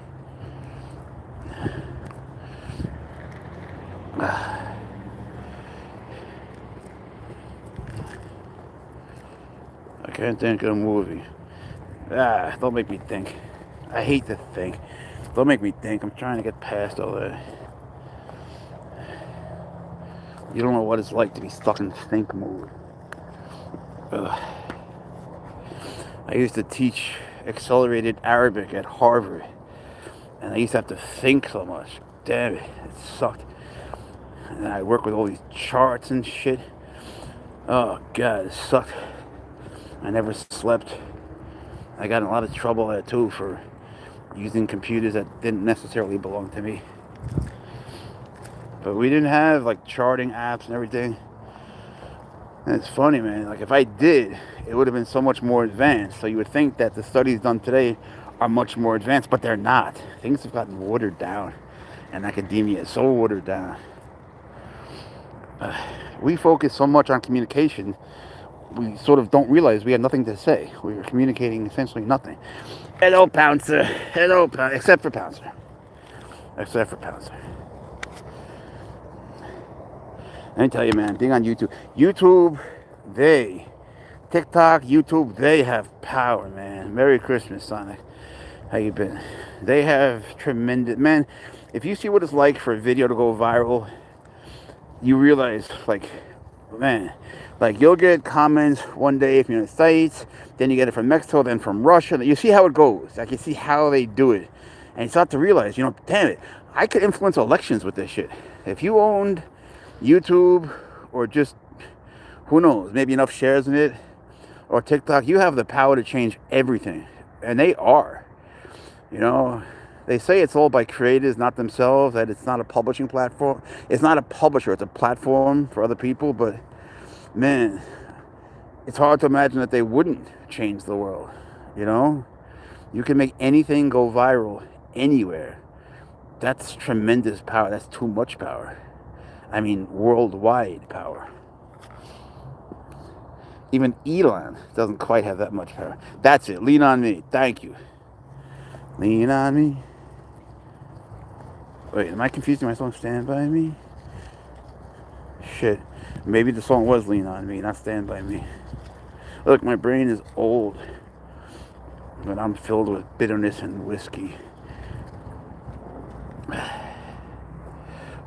I can't think of a movie. Don't make me think. I hate to think. Don't make me think. I'm trying to get past all that. You don't know what it's like to be stuck in think mode. I used to teach accelerated Arabic at Harvard, and I used to have to think so much. Damn it, it sucked. And I work with all these charts and shit. Oh God, it sucked. I never slept. I got in a lot of trouble there too for using computers that didn't necessarily belong to me. But we didn't have like charting apps and everything. And it's funny, man. Like if I did, it would have been so much more advanced. So you would think that the studies done today are much more advanced, but they're not. Things have gotten watered down, and academia is so watered down. We focus so much on communication, we sort of don't realize we have nothing to say. We're communicating essentially nothing. Hello, Pouncer. Hello, Pouncer. Except for Pouncer. Let me tell you, man, being on YouTube, TikTok, YouTube, they have power, man. Merry Christmas, Sonic. How you been? They have tremendous, man. If you see what it's like for a video to go viral, you realize, like, man, like you'll get comments one day from the United States, then you get it from Mexico, then from Russia. You see how it goes. Like, you see how they do it. And you start to realize, damn it, I could influence elections with this shit. If you owned YouTube or just, who knows, maybe enough shares in it, or TikTok, you have the power to change everything. And they are. They say it's all by creators, not themselves, that it's not a publishing platform. It's not a publisher, it's a platform for other people. But, man, it's hard to imagine that they wouldn't change the world. You can make anything go viral anywhere. That's tremendous power. That's too much power. I mean, worldwide power. Even Elon doesn't quite have that much power. That's it. Lean on me. Thank you. Lean on me. Wait, am I confusing my song Stand By Me? Shit. Maybe the song was Lean On Me, not Stand By Me. Look, my brain is old. But I'm filled with bitterness and whiskey.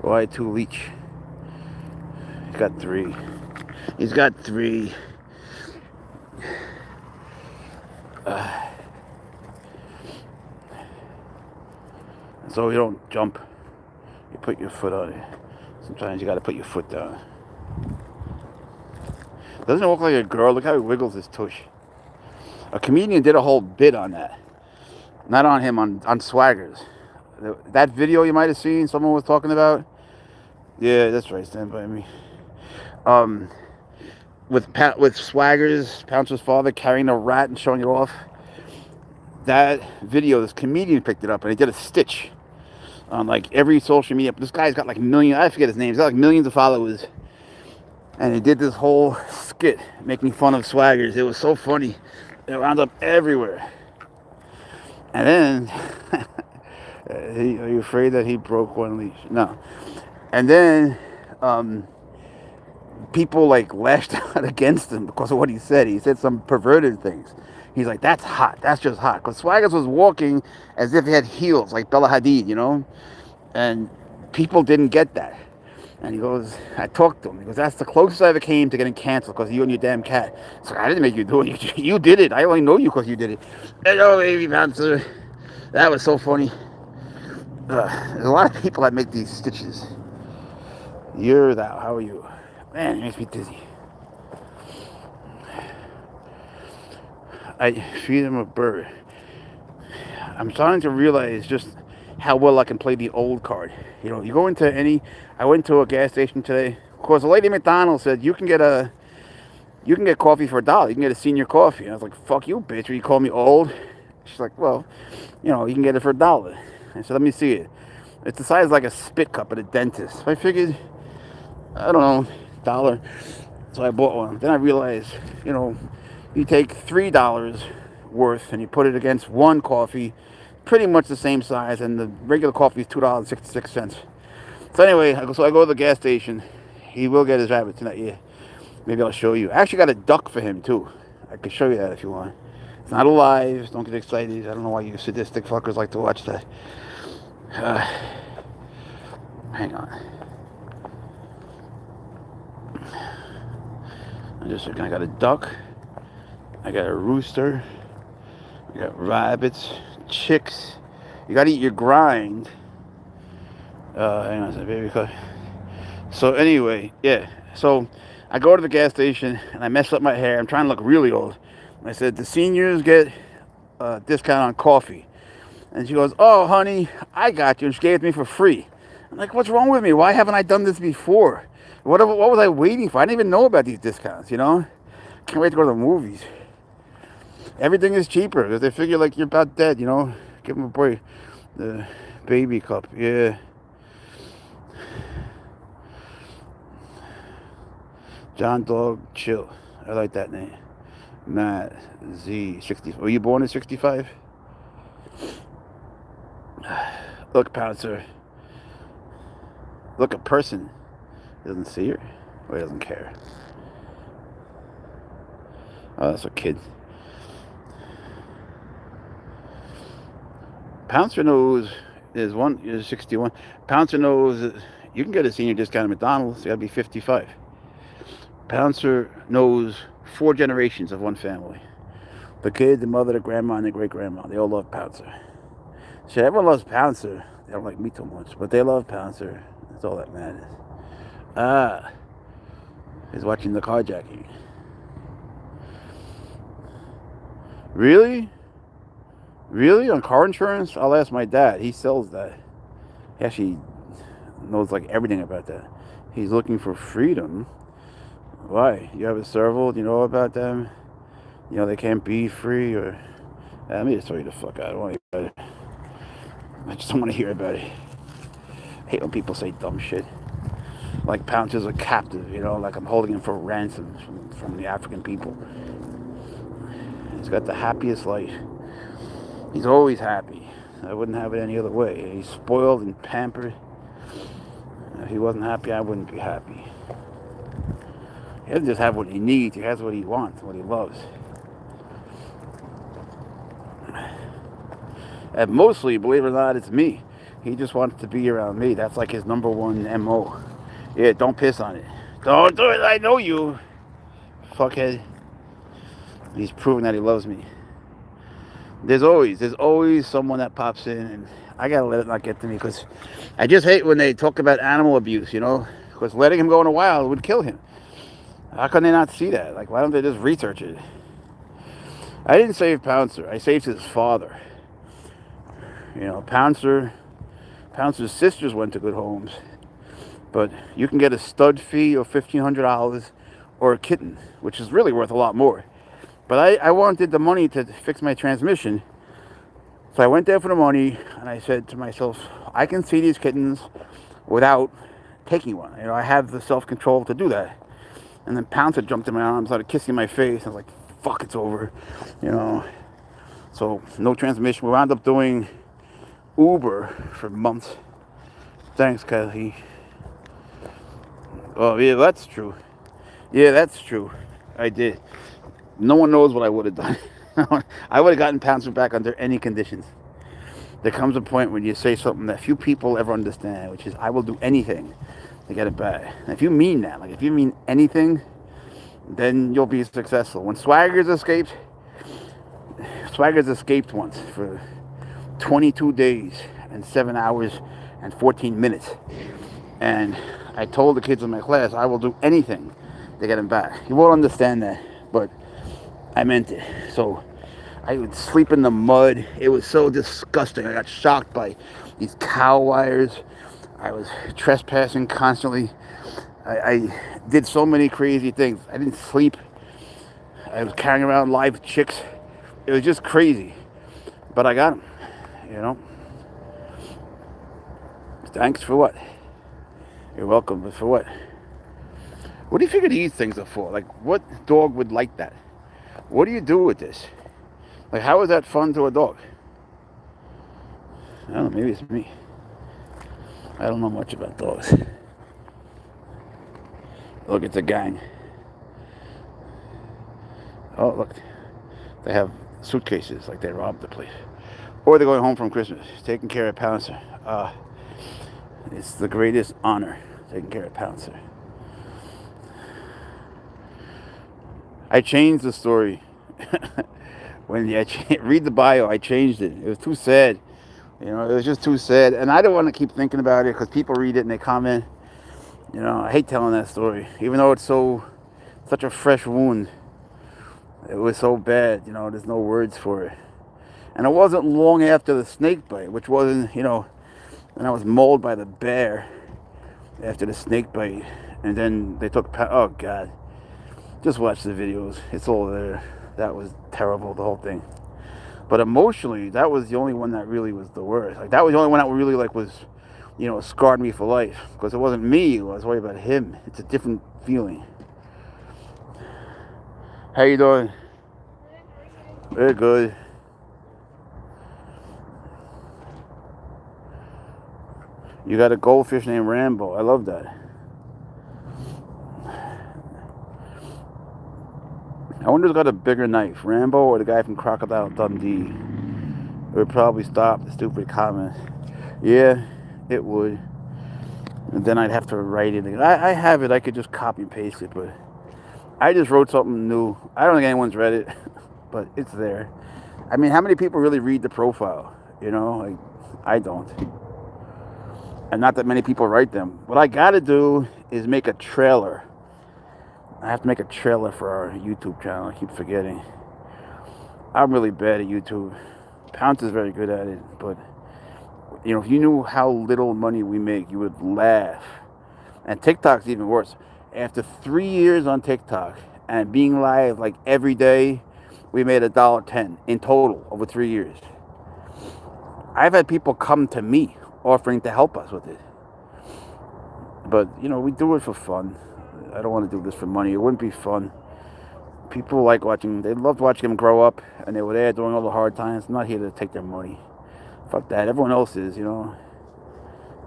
Why two leech? He's got three. He's got three. So you don't jump. You put your foot on it. Sometimes you gotta put your foot down. Doesn't it look like a girl? Look how he wiggles his tush. A comedian did a whole bit on that. Not on him, on Swaggers. That video you might have seen, someone was talking about. Yeah, that's right, Stand By Me. With Swaggers, Pouncer's father, carrying a rat and showing it off. That video, this comedian picked it up and he did a stitch on like every social media. This guy's got like millions, I forget his name, he's got like millions of followers. And he did this whole skit making fun of Swaggers. It was so funny. It wound up everywhere. And then, are you afraid that he broke one leash? No. And then, people like lashed out against him because of what he said. He said some perverted things. He's like, that's hot. That's just hot. Because Swaggers was walking as if he had heels, like Bella Hadid, And people didn't get that. And he goes, I talked to him. He goes, that's the closest I ever came to getting canceled because of you and your damn cat. So I didn't make you do it. You did it. I only know you because you did it. Hello, baby Pouncer. That was so funny. There's a lot of people that make these stitches. You're thou. How are you? Man, it makes me dizzy. I feed him a bird. I'm starting to realize just how well I can play the old card. You go into I went to a gas station today. Of course, the lady at McDonald's said you can get coffee for $1. You can get a senior coffee. And I was like, fuck you, bitch. Or you call me old? She's like, well, you can get it for $1. I said, let me see it. It's the size like a spit cup at a dentist. So I figured, I don't know, $1. So I bought one. Then I realized, you take $3 worth and you put it against one coffee, pretty much the same size, and the regular coffee is $2.66. So anyway, I go to the gas station. He will get his rabbit tonight. Yeah, maybe I'll show you. I actually got a duck for him too. I can show you that if you want. It's not alive. Don't get excited. I don't know why you sadistic fuckers like to watch that. Hang on. I got a duck. I got a rooster. I got rabbits, chicks. You gotta eat your grind. Hang on a second, baby. So anyway, yeah. So I go to the gas station and I mess up my hair. I'm trying to look really old. I said, the seniors get a discount on coffee. And she goes, oh, honey, I got you. And she gave it to me for free. I'm like, what's wrong with me? Why haven't I done this before? What was I waiting for? I didn't even know about these discounts, Can't wait to go to the movies. Everything is cheaper because they figure like you're about dead, Give them a break. The baby cup, yeah. John Dog Chill. I like that name. Matt Z 60. Were you born in 65? Look, Pouncer. Look, a person He doesn't see her? Or he doesn't care? Oh, that's a kid. Pouncer knows is 61. Pouncer knows that you can get a senior discount at McDonald's. You gotta be 55. Pouncer knows 4 generations of one family. The kid, the mother, the grandma, and the great-grandma. They all love Pouncer. Shit, everyone loves Pouncer. They don't like me too much, but they love Pouncer. That's all that matters. He's watching the carjacking. Really? Really? On car insurance? I'll ask my dad. He sells that. He actually knows like everything about that. He's looking for freedom. Why? You have a serval? Do you know about them? You know they can't be free or... Let me just tell you the fuck out. I don't want to hear about it. I just don't want to hear about it. I hate when people say dumb shit. Like Pouncer's a captive, you know, like I'm holding him for ransom from the African people. He's got the happiest life. He's always happy. I wouldn't have it any other way. He's spoiled and pampered. If he wasn't happy, I wouldn't be happy. He doesn't just have what he needs, he has what he wants, what he loves. And mostly, believe it or not, it's me. He just wants to be around me. That's like his number one MO. Yeah, don't piss on it. Don't do it, I know you. Fuckhead. He's proving that he loves me. There's always someone that pops in, and I gotta let it not get to me, because I just hate when they talk about animal abuse, you know? Because letting him go in the wild would kill him. How can they not see that? Like, why don't they just research it? I didn't save Pouncer. I saved his father. You know, Pouncer's sisters went to good homes. But you can get a stud fee of $1,500 or a kitten, which is really worth a lot more. But I wanted the money to fix my transmission. So I went there for the money, and I said to myself, I can see these kittens without taking one. You know, I have the self-control to do that. And then Pouncer jumped in my arms, started kissing my face. I was like, fuck, it's over. You know. So no transmission. We wound up doing Uber for months. Thanks, Kelly. Oh, yeah, that's true. Yeah, that's true. I did. No one knows what I would have done. I would have gotten Pouncer back under any conditions. There comes a point when you say something that few people ever understand, which is, I will do anything to get it back. And if you mean that, like if you mean anything, then you'll be successful. When Swaggers escaped once for 22 days and 7 hours and 14 minutes. And I told the kids in my class, I will do anything to get him back. You won't understand that, but I meant it. So I would sleep in the mud. It was so disgusting. I got shocked by these cow wires. I was trespassing constantly. I did so many crazy things. I didn't sleep. I was carrying around live chicks. It was just crazy. But I got him, you know. Thanks for what? You're welcome, but for what? What do you figure these things are for? Like, what dog would like that? What do you do with this? Like, how is that fun to a dog? I don't know, maybe it's me. I don't know much about dogs. Look, it's a gang. Oh, look. They have suitcases like they robbed the place. Or they're going home from Christmas, taking care of Pouncer. It's the greatest honor, taking care of Pouncer. I changed the story. When I read the bio, I changed it. It was too sad. You know, it was just too sad. And I don't want to keep thinking about it because people read it and they comment. You know, I hate telling that story. Even though it's such a fresh wound. It was so bad, you know, there's no words for it. And it wasn't long after the snake bite, which wasn't, you know, when I was mauled by the bear after the snake bite. And then they took, oh God. Just watch the videos. It's all there. That was terrible, the whole thing. But emotionally, that was the only one that really was the worst. Like, that was the only one that really, like, was, you know, scarred me for life. Because it wasn't me, it was worried about him. It's a different feeling. How you doing? Very good. You got a goldfish named Rambo. I love that. I wonder who's got a bigger knife, Rambo or the guy from Crocodile Dundee? It would probably stop the stupid comment. Yeah, it would. And then I'd have to write it. I have it. I could just copy and paste it, but I just wrote something new. I don't think anyone's read it, but it's there. I mean, how many people really read the profile? You know, like, I don't. And not that many people write them. What I got to do is make a trailer. I have to make a trailer for our YouTube channel. I keep forgetting. I'm really bad at YouTube. Pouncer's very good at it, but you know, if you knew how little money we make, you would laugh. And TikTok's even worse. After 3 years on TikTok and being live like every day, we made $1.10 in total over 3 years. I've had people come to me offering to help us with it. But, you know, we do it for fun. I don't want to do this for money. It wouldn't be fun. People like watching, they loved watching them grow up, and they were there during all the hard times. I'm not here to take their money. Fuck that. Everyone else is, you know.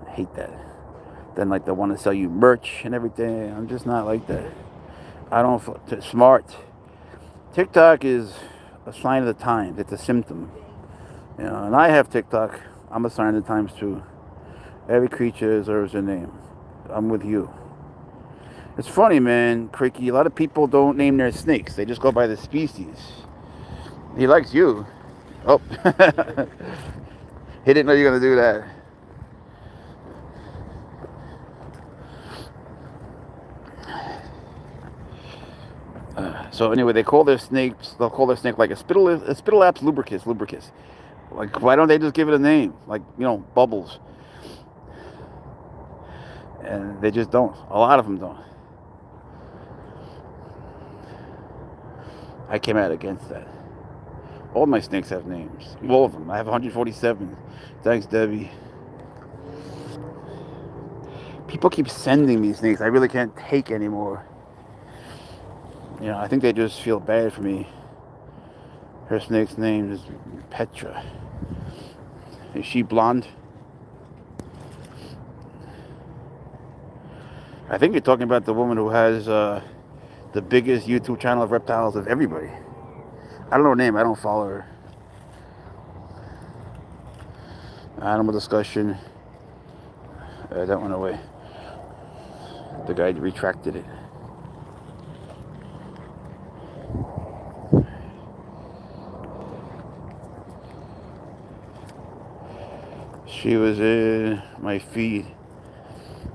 I hate that. Then, like, they want to sell you merch and everything. I'm just not like that. I don't, smart. TikTok is a sign of the times. It's a symptom. You know, and I have TikTok. I'm a sign of the times, too. Every creature deserves a name. I'm with you. It's funny, man, Cricky. A lot of people don't name their snakes. They just go by the species. He likes you. Oh. He didn't know you were going to do that. So anyway, they'll call their snake like a Spittlelaps lubricus. Like, why don't they just give it a name? Like, you know, Bubbles. And they just don't. A lot of them don't. I came out against that. All my snakes have names. All of them. I have 147. Thanks, Debbie. People keep sending me snakes. I really can't take anymore. You know, I think they just feel bad for me. Her snake's name is Petra. Is she blonde? I think you're talking about the woman who has the biggest YouTube channel of reptiles of everybody. I don't know her name. I don't follow her. Animal discussion. That went away. The guy retracted it. She was in my feed.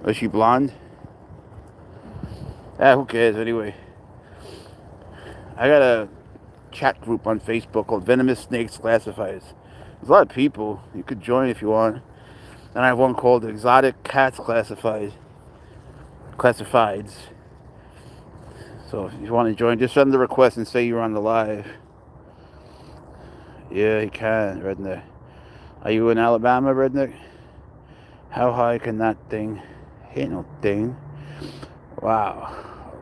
Was she blonde? Who cares anyway? I got a chat group on Facebook called Venomous Snakes Classifieds. There's a lot of people. You could join if you want. And I have one called Exotic Cats Classifieds. So if you want to join, just send the request and say you're on the live. Yeah, you can, Redneck. Are you in Alabama, Redneck? How high can that thing? Ain't no thing. Wow.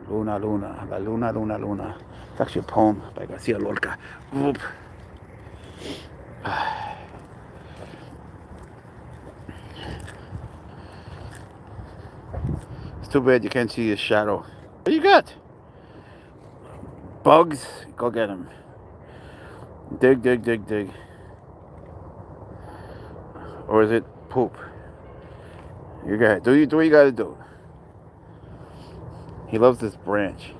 Luna, Luna. La Luna, Luna, Luna. It's actually a poem by Garcia Lorca. Oop. It's too bad you can't see his shadow. What do you got? Bugs? Go get them. Dig, dig, dig, dig. Or is it poop? You got it. Do what you gotta do. He loves this branch.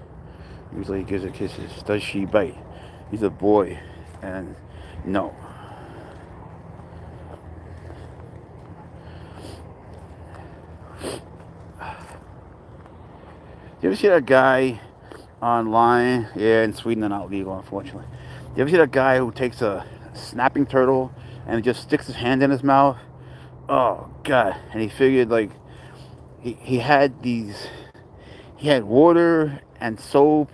Usually he gives her kisses. Does she bite? He's a boy. And no. You ever see that guy online? Yeah, in Sweden they're not legal, unfortunately. You ever see that guy who takes a snapping turtle and just sticks his hand in his mouth? Oh, God. And he figured, like, he had water and soap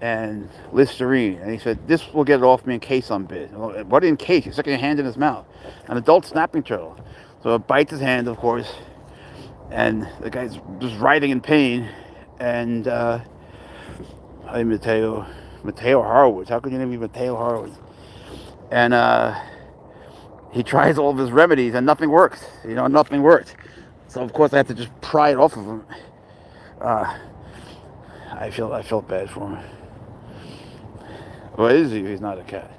and Listerine. And he said, this will get it off me in case I'm bit. What in case? He's sticking your hand in his mouth. An adult snapping turtle. So it bites his hand, of course. And the guy's just writhing in pain. And, Mateo Horowitz. How could you name me Mateo Horowitz? And, he tries all of his remedies and nothing works. You know, nothing works. So of course I have to just pry it off of him. I felt bad for him. What is he? He's not a cat.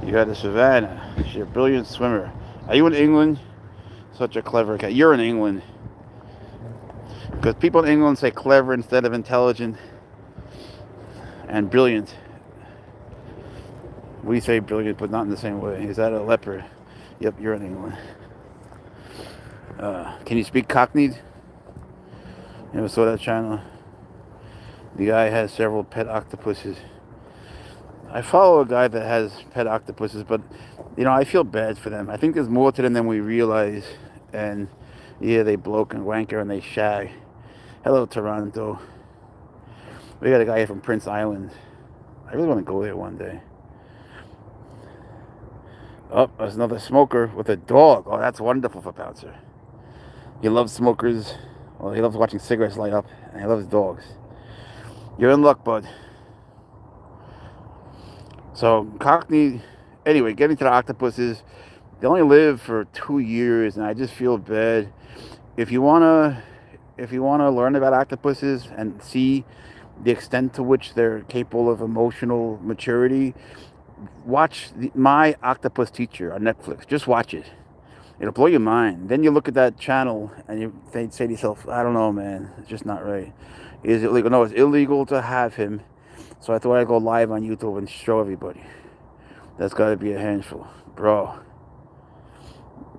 You got a Savannah. She's a brilliant swimmer. Are you in England? Such a clever cat. You're in England. Because people in England say clever instead of intelligent and brilliant. We say brilliant, but not in the same way. Is that a leopard? Yep, you're in England. Can you speak Cockney? You ever saw that channel? The guy has several pet octopuses. I follow a guy that has pet octopuses, but I feel bad for them. I think there's more to them than we realize. And yeah, they bloke and wanker and they shag. Hello, Toronto. We got a guy here from Prince Island. I really want to go there one day. Oh, there's another smoker with a dog. Oh, that's wonderful for Pouncer. He loves smokers. Well, he loves watching cigarettes light up, and he loves dogs. You're in luck, bud. So, Cockney, anyway, getting to the octopuses, they only live for 2 years, and I just feel bad. If you wanna learn about octopuses and see the extent to which they're capable of emotional maturity, watch My Octopus Teacher on Netflix. Just watch it. It'll blow your mind. Then you look at that channel and you say to yourself, I don't know, man. It's just not right. Is it illegal? No, it's illegal to have him. So I thought I'd go live on YouTube and show everybody. That's got to be a handful. Bro,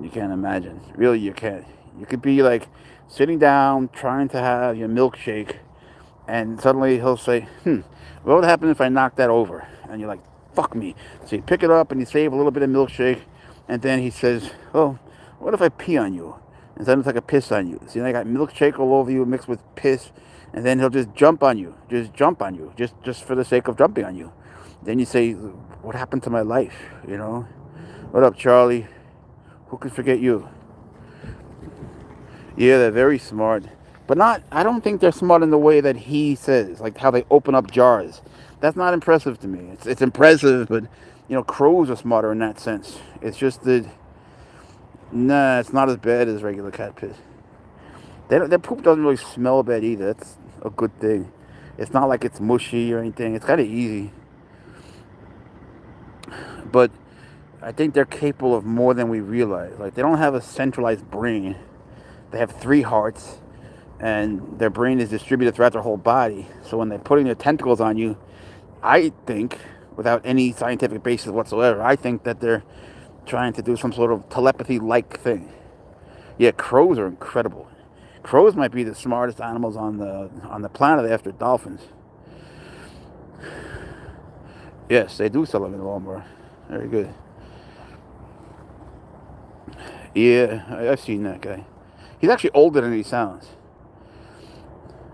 you can't imagine. Really, you can't. You could be like sitting down trying to have your milkshake, and suddenly he'll say, what would happen if I knocked that over? And you're like, fuck me. So you pick it up and you save a little bit of milkshake, and then he says, oh, what if I pee on you? And then it's like a piss on you. See, I got milkshake all over you mixed with piss, and then he'll just jump on you. Just for the sake of jumping on you. Then you say, what happened to my life? What up, Charlie? Who could forget you? Yeah, they're very smart. But I don't think they're smart in the way that he says, like how they open up jars. That's not impressive to me. It's impressive, but, crows are smarter in that sense. It's just that, nah, it's not as bad as regular cat piss. Their poop doesn't really smell bad either. That's a good thing. It's not like it's mushy or anything. It's kind of easy. But I think they're capable of more than we realize. Like, they don't have a centralized brain. They have 3 hearts, and their brain is distributed throughout their whole body. So when they're putting their tentacles on you, I think, without any scientific basis whatsoever, I think that they're trying to do some sort of telepathy-like thing. Yeah, crows are incredible. Crows might be the smartest animals on the planet after dolphins. Yes, they do sell them in Walmart. Very good. Yeah, I've seen that guy. He's actually older than he sounds.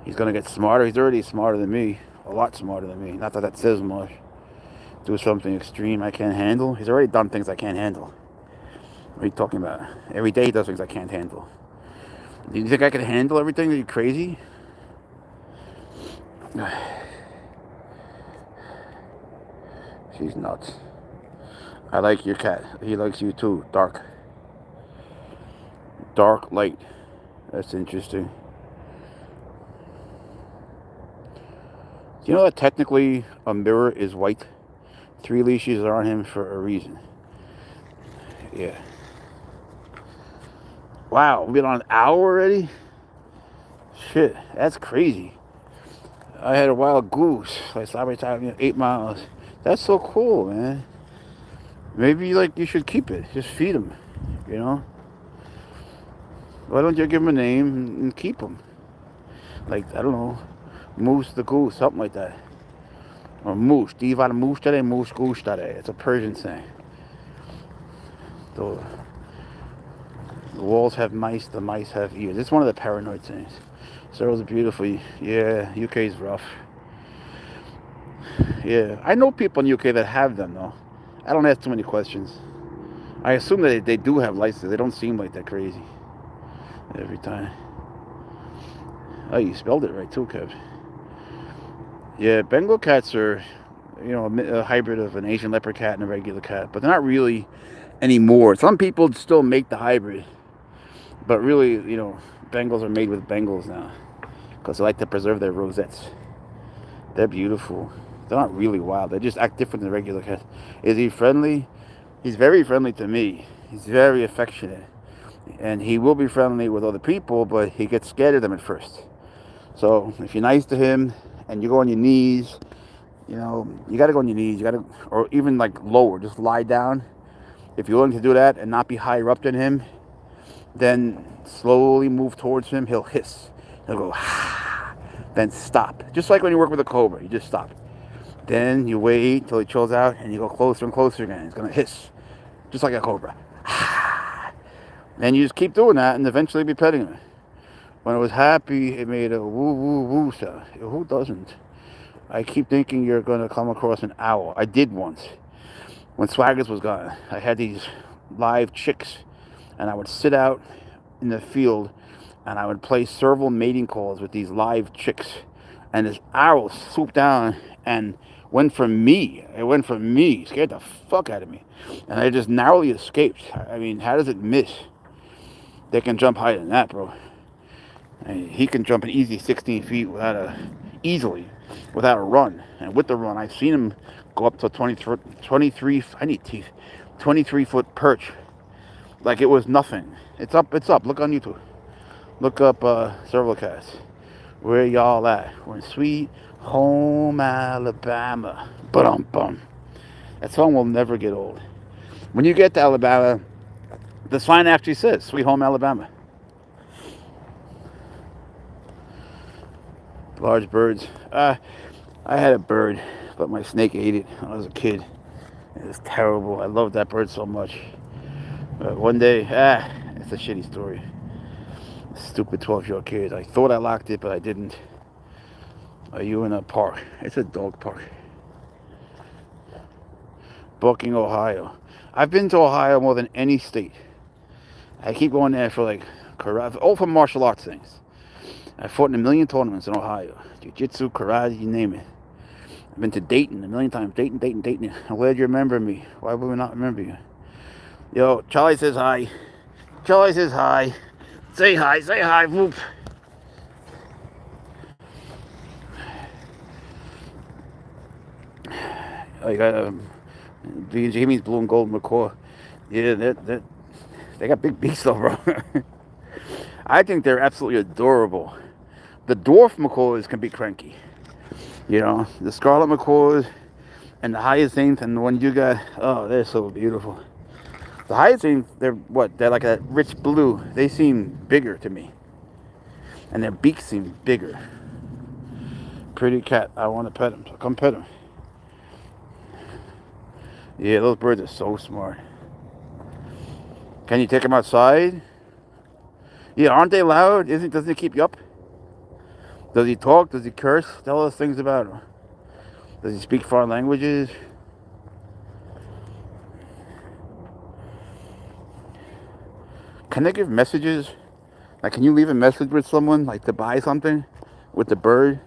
He's going to get smarter. He's already smarter than me. A lot smarter than me. Not that says much. Do something extreme I can't handle. He's already done things I can't handle. What are you talking about? Every day he does things I can't handle. Do you think I can handle everything? Are you crazy? She's nuts. I like your cat. He likes you too. Dark light. That's interesting. Do you know that technically a mirror is white? 3 leashes are on him for a reason. Yeah. Wow, we've been on an hour already? Shit, that's crazy. I had a wild goose. I stopped by time 8 miles. That's so cool, man. Maybe you should keep it. Just feed him, Why don't you give him a name and keep him? Like, I don't know, Moose the Goose, something like that. Or Moose. Do you want a moose today? Moose goose today. It's a Persian saying. The walls have mice, the mice have ears. It's one of the paranoid things. Servals are beautiful. Yeah, UK's rough. Yeah, I know people in UK that have them, though. I don't ask too many questions. I assume that they do have licenses. They don't seem like that crazy every time. Oh, you spelled it right too, Kev. Yeah, Bengal cats are, a hybrid of an Asian leopard cat and a regular cat, but they're not really anymore. Some people still make the hybrid, but really, Bengals are made with Bengals now. because they like to preserve their rosettes. They're beautiful. They're not really wild. They just act different than regular cats. Is he friendly? He's very friendly to me. He's very affectionate. And he will be friendly with other people, but he gets scared of them at first. So if you're nice to him and you go on your knees, you know, you got to go on your knees. You got to, or even like lower, just lie down. If you're willing to do that and not be higher up than him, then slowly move towards him. He'll hiss. He'll go, then stop. Just like when you work with a cobra, you just stop. Then you wait till he chills out and you go closer and closer again. It's going to hiss, just like a cobra. And you just keep doing that and eventually be petting him. When it was happy, it made a woo woo woo sound. Who doesn't? I keep thinking you're going to come across an owl. I did once. When Swaggers was gone, I had these live chicks, and I would sit out in the field and I would play serval mating calls with these live chicks. And this owl swooped down and went for me. It went for me. Scared the fuck out of me. And I just narrowly escaped. I mean, how does it miss? They can jump higher than that, bro. I mean, he can jump an easy 16 feet easily without a run. And with the run, I've seen him go up to 23, I need teeth, 23-foot perch. Like it was nothing. It's up. Look on YouTube. Look up Serval Cats. Where y'all at? We're in sweet home Alabama. Bum. That song will never get old. When you get to Alabama, the sign actually says Sweet Home Alabama. Large birds. I had a bird, but my snake ate it when I was a kid. It was terrible. I loved that bird so much. But one day, it's a shitty story. Stupid 12-year-old kid. I thought I locked it, but I didn't. Are you in a park? It's a dog park. Bucking, Ohio. I've been to Ohio more than any state. I keep going there for like karate, all for martial arts things. I fought in a million tournaments in Ohio. Jiu-jitsu, karate, you name it. I've been to Dayton a million times. Dayton. I'm glad you remember me. Why would we not remember you? Yo, Charlie says hi. Say hi, whoop. Oh, you got Jamie's blue and gold macaw. Yeah, they got big beaks though, bro. I think they're absolutely adorable. The dwarf macaws can be cranky. You know, the scarlet macaws and the hyacinth and the one you got, oh, they're so beautiful. The hyacinth, they're like a rich blue. They seem bigger to me. And their beaks seem bigger. Pretty cat, I want to pet him, so come pet him. Yeah, those birds are so smart. Can you take them outside? Yeah, aren't they loud? Doesn't he keep you up? Does he talk? Does he curse? Tell us things about him. Does he speak foreign languages? Can they give messages? Like, can you leave a message with someone, like to buy something with the bird?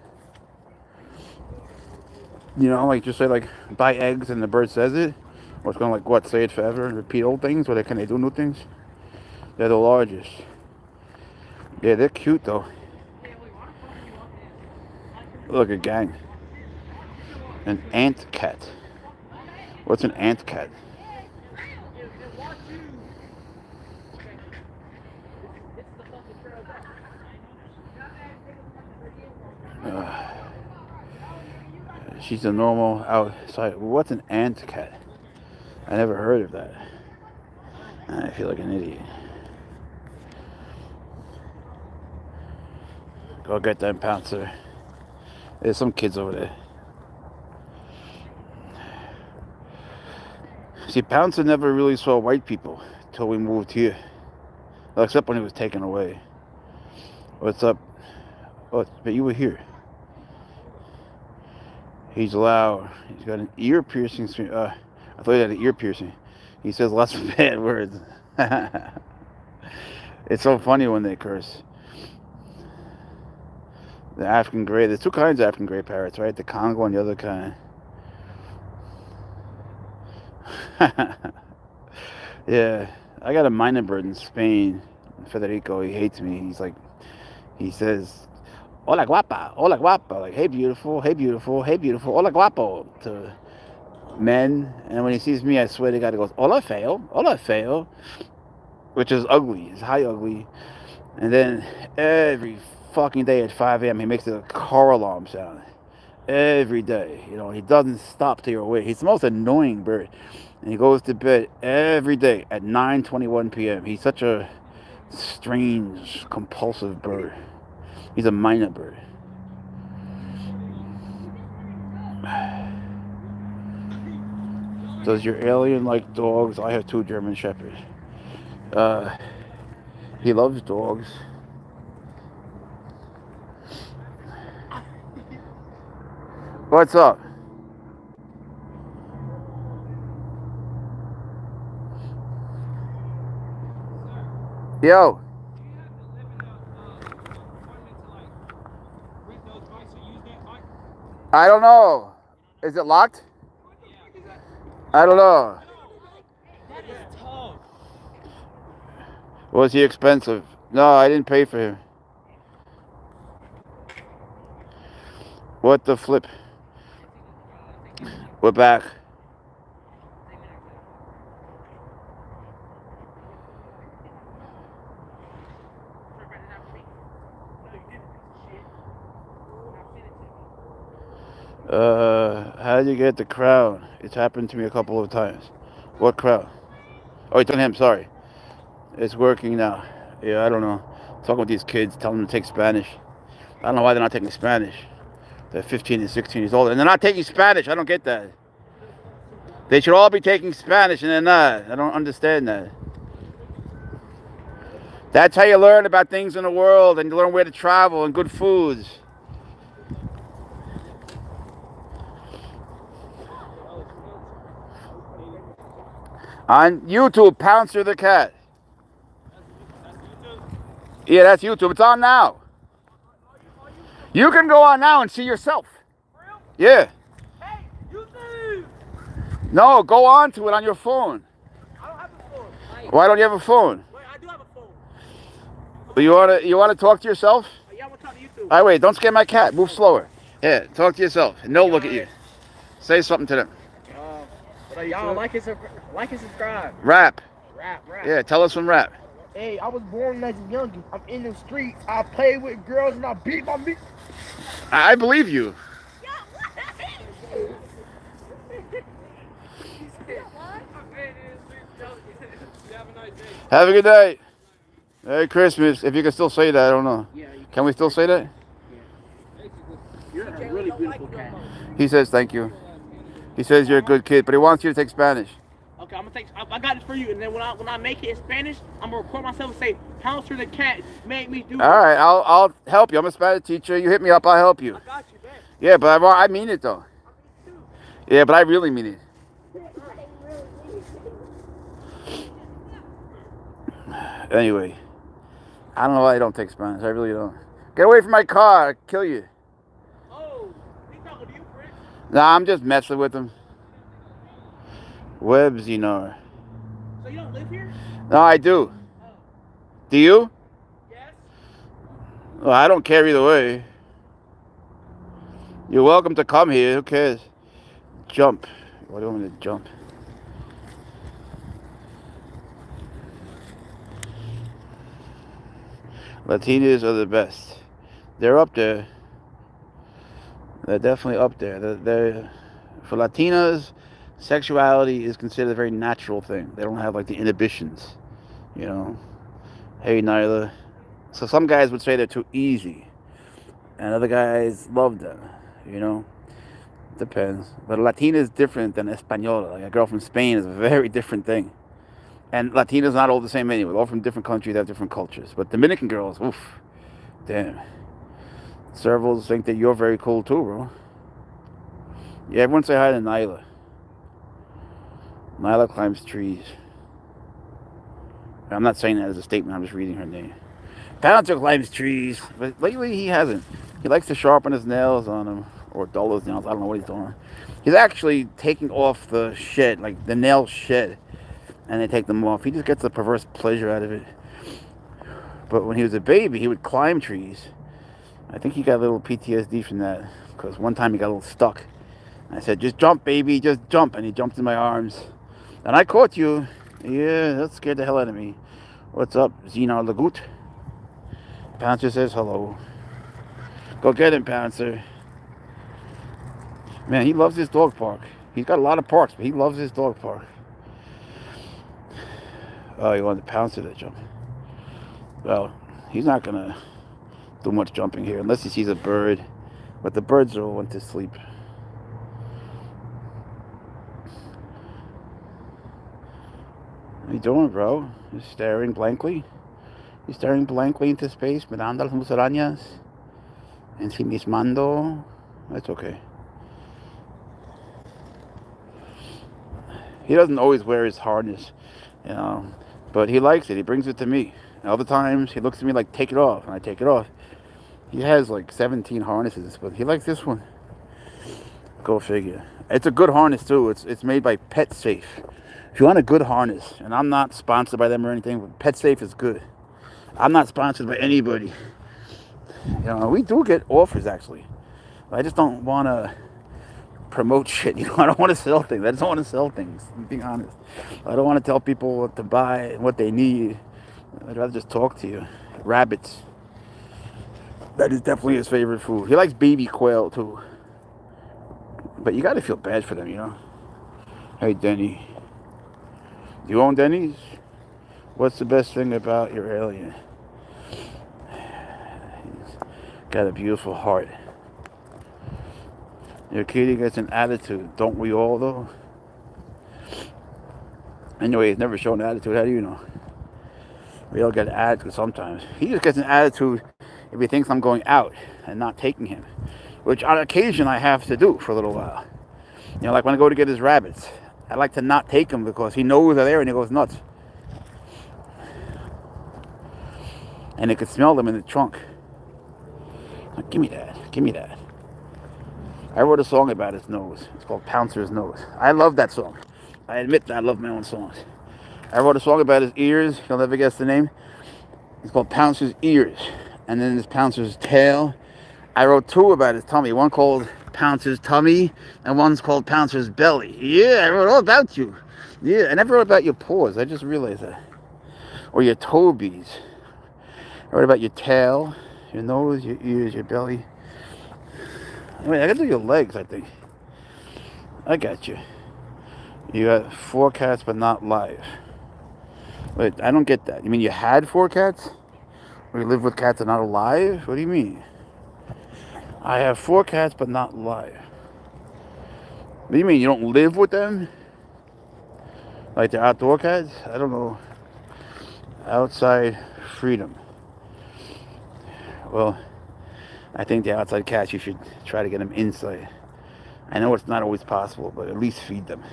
You know, like just say like buy eggs and the bird says it? Or it's going to like say it forever and repeat old things? Or can they do new things? They're the largest. Yeah, they're cute though. Look, a gang. An ant cat. What's an ant cat? She's a normal outside. What's an ant cat? I never heard of that. I feel like an idiot. Go get that Pouncer. There's some kids over there. See, Pouncer never really saw white people till we moved here. Well, except when he was taken away. What's up? Oh, but you were here. He's loud. He's got an ear piercing. I thought he had an ear piercing. He says lots of bad words. It's so funny when they curse. The African gray. There's two kinds of African gray parrots, right? The Congo and the other kind. Yeah, I got a minor bird in Spain. Federico, he hates me. He says, Hola guapa, hola guapa, like hey beautiful, hey beautiful, hey beautiful, hola guapo to men. And when he sees me, I swear to God, he goes hola feo, which is ugly, it's high ugly. And then every fucking day at 5 a.m. he makes a car alarm sound. Every day, you know, he doesn't stop till you're awake. He's the most annoying bird. And he goes to bed every day at 9:21 p.m. He's such a strange, compulsive bird. He's a minor bird. Does your alien like dogs? I have 2 German shepherds. Uh, he loves dogs. What's up? Yo. I don't know. Is it locked? I don't know. Was he expensive? No, I didn't pay for him. What the flip? We're back. How did you get the crown? It's happened to me a couple of times. What crown? Oh, it's on him, sorry. It's working now. Yeah, I don't know. Talking with these kids, telling them to take Spanish. I don't know why they're not taking Spanish. They're 15 and 16 years old, and they're not taking Spanish. I don't get that. They should all be taking Spanish, and they're not. I don't understand that. That's how you learn about things in the world, and you learn where to travel and good foods. On YouTube, Pouncer the cat. Yeah, that's YouTube. It's on now. You can go on now and see yourself. Yeah. Hey, YouTube! No, go on to it on your phone. I don't have a phone. Why don't you have a phone? Wait, I do have a phone. You wanna talk to yourself? Yeah, I'm gonna talk to YouTube. All right, wait. Don't scare my cat. Move slower. Yeah, talk to yourself, and they'll look at you. Say something to them. Y'all like and subscribe. Rap. Rap. Yeah, tell us some rap. Hey, I was born as a youngin'. I'm in the streets. I play with girls and I beat my meat. I believe you. Have a good day. Merry Christmas. If you can still say that, I don't know. Yeah, Can we still say that? you're a really beautiful cat. He says thank you. He says you're a good kid, but he wants you to take Spanish. Okay, I'm gonna take. I got this for you, and then when I make it in Spanish, I'm gonna record myself and say, "Pouncer the cat made me do." All right, I'll help you. I'm a Spanish teacher. You hit me up, I'll help you. I got you, man. Yeah, but I mean it though. Yeah, but I really mean it. Anyway, I don't know why I don't take Spanish. I really don't. Get away from my car. I'll kill you. Oh, he's talking to you, Chris. Nah, I'm just messing with him. Webs, you know. So you don't live here? No, I do. Oh. Do you? Yes. Well, I don't care either way. You're welcome to come here. Who cares? Jump. Why do you want me to jump? Latinas are the best. They're up there. They're definitely up there. They're for Latinas, sexuality is considered a very natural thing. They don't have like the inhibitions, you know. Hey, Nyla. So some guys would say they're too easy, and other guys love them, you know. Depends. But Latina is different than Española. Like a girl from Spain is a very different thing. And Latinas not all the same anyway. All from different countries have different cultures. But Dominican girls, oof, damn. Servals think that you're very cool too, bro. Yeah, everyone say hi to Nyla. Nyla climbs trees. I'm not saying that as a statement. I'm just reading her name. Pouncer climbs trees, but lately he hasn't. He likes to sharpen his nails on them or dull his nails. I don't know what he's doing. He's actually taking off the shed, like the nail shed, and they take them off. He just gets a perverse pleasure out of it. But when he was a baby, he would climb trees, I think he got a little PTSD from that, because one time he got a little stuck. I said, just jump, baby, just jump. And he jumped in my arms. And I caught you. Yeah, that scared the hell out of me. What's up, Zena Lagut? Pouncer says hello. Go get him, Pouncer. Man, he loves his dog park. He's got a lot of parks, but he loves his dog park. Oh, he wanted Pouncer to jump. Well, he's not going to do much jumping here unless he sees a bird. But the birds all went to sleep. What are you doing, bro? You're staring blankly? You're staring blankly into space, mirando las musarañas, ensimismando. That's okay. He doesn't always wear his harness, but he likes it. He brings it to me. And other times, he looks at me like, take it off, and I take it off. He has like 17 harnesses, but he likes this one. Go figure. It's a good harness, too. It's made by Pet Safe. If you want a good harness, and I'm not sponsored by them or anything, but Pet Safe is good. I'm not sponsored by anybody. We do get offers, actually. I just don't want to promote shit. I don't want to sell things. I just don't want to sell things, I'm being honest. I don't want to tell people what to buy and what they need. I'd rather just talk to you. Rabbits. That is definitely his favorite food. He likes baby quail, too. But you got to feel bad for them, Hey, Denny. Do you own Denny's? What's the best thing about your alien? He's got a beautiful heart. Your kitty gets an attitude. Don't we all, though? Anyway, he's never shown attitude. How do you know? We all get an attitude sometimes. He just gets an attitude if he thinks I'm going out and not taking him, which on occasion I have to do for a little while. Like when I go to get his rabbits. I like to not take him because he knows they're there and he goes nuts. And he could smell them in the trunk. Like, give me that. Give me that. I wrote a song about his nose. It's called Pouncer's Nose. I love that song. I admit that I love my own songs. I wrote a song about his ears. You'll never guess the name. It's called Pouncer's Ears. And then there's Pouncer's Tail. I wrote two about his tummy. One called Pouncer's Tummy, and one's called Pouncer's Belly. Yeah, I wrote all about you. Yeah, I never wrote about your paws. I just realized that. Or your tobies. I wrote about your tail, your nose, your ears, your belly. Wait, I got to do your legs, I think. I got you. You got 4 cats, but not live. Wait, I don't get that. You mean you had 4 cats? Or you live with cats that are not alive? What do you mean? I have 4 cats, but not live. What do you mean? You don't live with them? Like they're outdoor cats? I don't know. Outside freedom. Well, I think the outside cats, you should try to get them inside. I know it's not always possible, but at least feed them.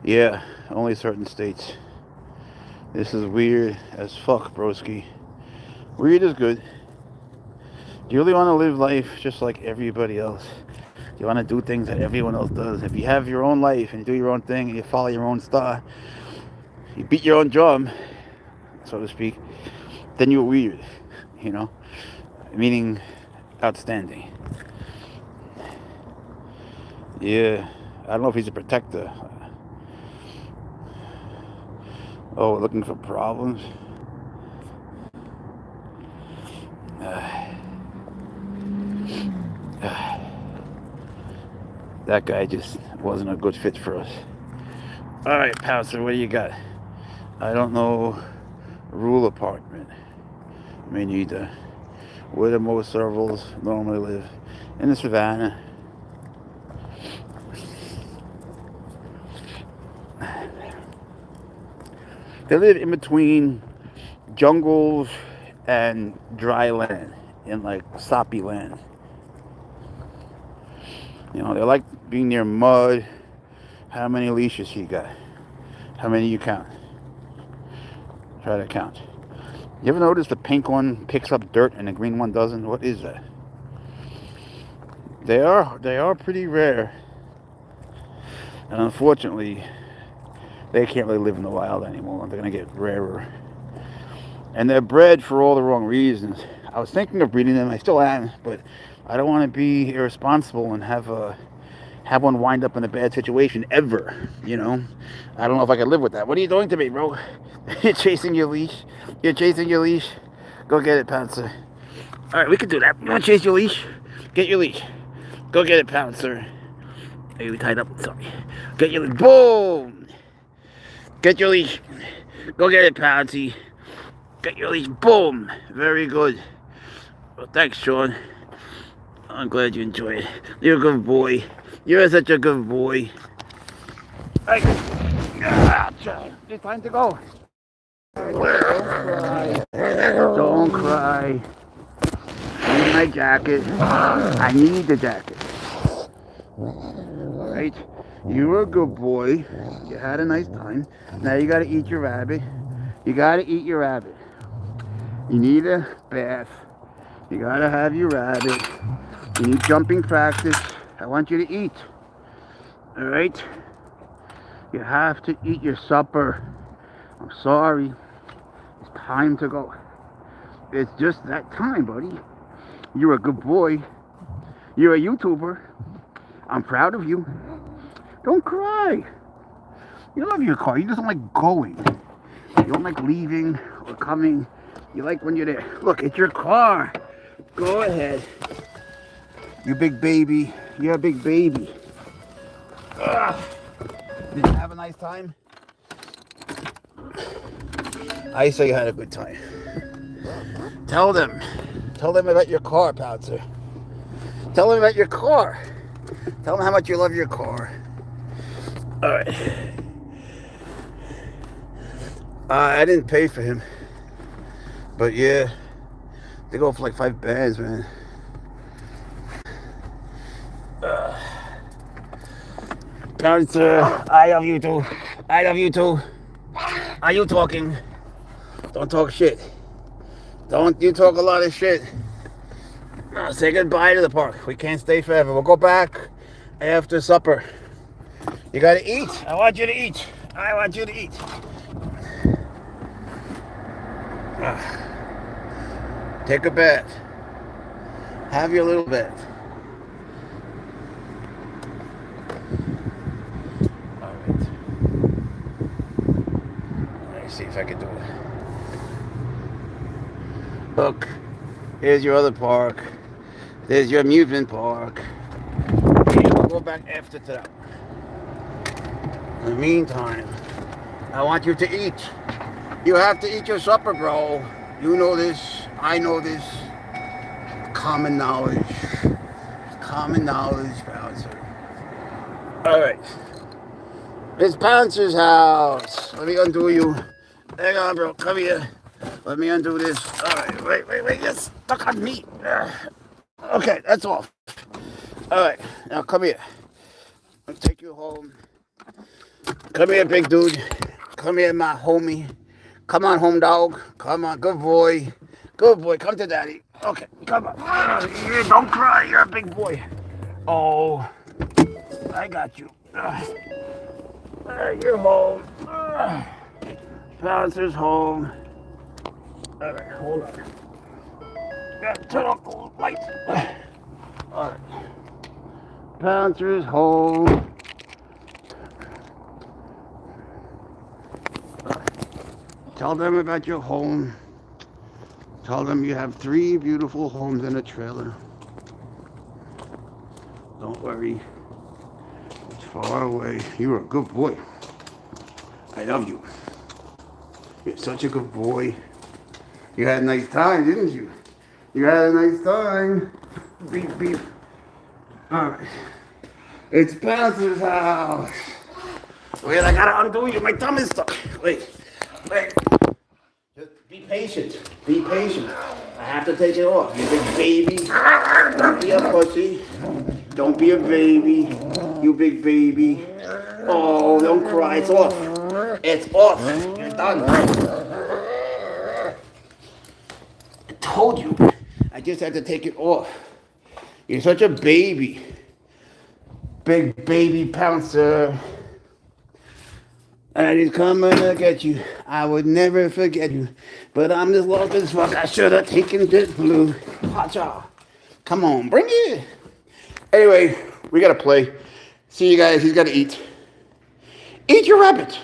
Yeah, only certain states. This is weird as fuck, broski. Weird is good. Do you really want to live life just like everybody else? Do you want to do things that everyone else does? If you have your own life and you do your own thing and you follow your own star, you beat your own drum, so to speak, then you're weird, meaning outstanding. Yeah, I don't know if he's a protector. Oh, looking for problems? That guy just wasn't a good fit for us. Alright, Pouncer, what do you got? I don't know. Rule apartment. Me neither. Where do most servals normally live? In the savannah. They live in between jungles and dry land, in like soppy land. They like being near mud. How many leashes he got? How many you count? Try to count. You ever notice the pink one picks up dirt and the green one doesn't? What is that? They are pretty rare. And unfortunately, they can't really live in the wild anymore. They're going to get rarer. And they're bred for all the wrong reasons. I was thinking of breeding them. I still am, but I don't want to be irresponsible and have one wind up in a bad situation ever. You know, I don't know if I can live with that. What are you doing to me, bro? You're chasing your leash. You're chasing your leash. Go get it, Pouncer. All right, we can do that. You want to chase your leash? Get your leash. Go get it, Pouncer. Are you tied up? Sorry. Get your leash. Boom. Get your leash. Go get it, Pouncy. Get your leash. Boom. Very good. Well, thanks, Sean. I'm glad you enjoyed it. You're a good boy. You're such a good boy. Hey. It's time to go. Don't cry. Don't cry. I need my jacket. I need the jacket. Alright? You were a good boy. You had a nice time. Now you gotta eat your rabbit. You gotta eat your rabbit. You need a bath. You gotta have your rabbit. You need jumping practice. I want you to eat. Alright? You have to eat your supper. I'm sorry. It's time to go. It's just that time, buddy. You're a good boy. You're a YouTuber. I'm proud of you. Don't cry. You love your car. You just don't like going. You don't like leaving or coming. You like when you're there. Look, it's your car. Go ahead. You big baby. You're a big baby. Ugh. Did you have a nice time? I say you had a good time. Tell them. Tell them about your car, Pouncer. Tell them about your car. Tell them how much you love your car. Alright. I didn't pay for him. But yeah. They go for like $5, man. Pouncer, I love you too. I love you too. Are you talking? Don't talk shit. Don't you talk a lot of shit. Say goodbye to the park. We can't stay forever. We'll go back after supper. You gotta eat. I want you to eat. I want you to eat. Take a bath. Have your little bath. Alright. Let me see if I can do it. Look, here's your other park. There's your amusement park. We'll go back after that. In the meantime, I want you to eat. You have to eat your supper, bro. You know this. I know this. Common knowledge. Common knowledge, Pouncer. Alright. It's Pouncer's house. Let me undo you. Hang on, bro. Come here. Let me undo this. Alright, wait. You're stuck on me. Okay, that's off. Alright, now come here. I'll take you home. Come here, big dude. Come here, my homie. Come on, home dog. Come on, good boy. Good boy, come to daddy. Okay, come on. Don't cry, you're a big boy. Oh, I got you. You're home. Pouncer's home. Alright, hold on. Gotta turn off the lights. Alright. Pouncer's home. Tell them about your home. Tell them you have 3 beautiful homes and a trailer. Don't worry. It's far away. You're a good boy. I love you. You're such a good boy. You had a nice time, didn't you? You had a nice time. Beep, beep. Alright. It's Pouncer's house. Wait, I gotta undo you. My thumb is stuck. Wait. Just be patient. Be patient. I have to take it off. You big baby. Don't be a pussy. Don't be a baby. You big baby. Oh, don't cry. It's off. It's off. You're done. I told you. I just had to take it off. You're such a baby. Big baby Pouncer. And he's coming to get you. I would never forget you. But I'm just lost as fuck. I should have taken JetBlue. Pacha. Come on, bring it. Anyway, we gotta play. See you guys. He's gotta eat. Eat your rabbit.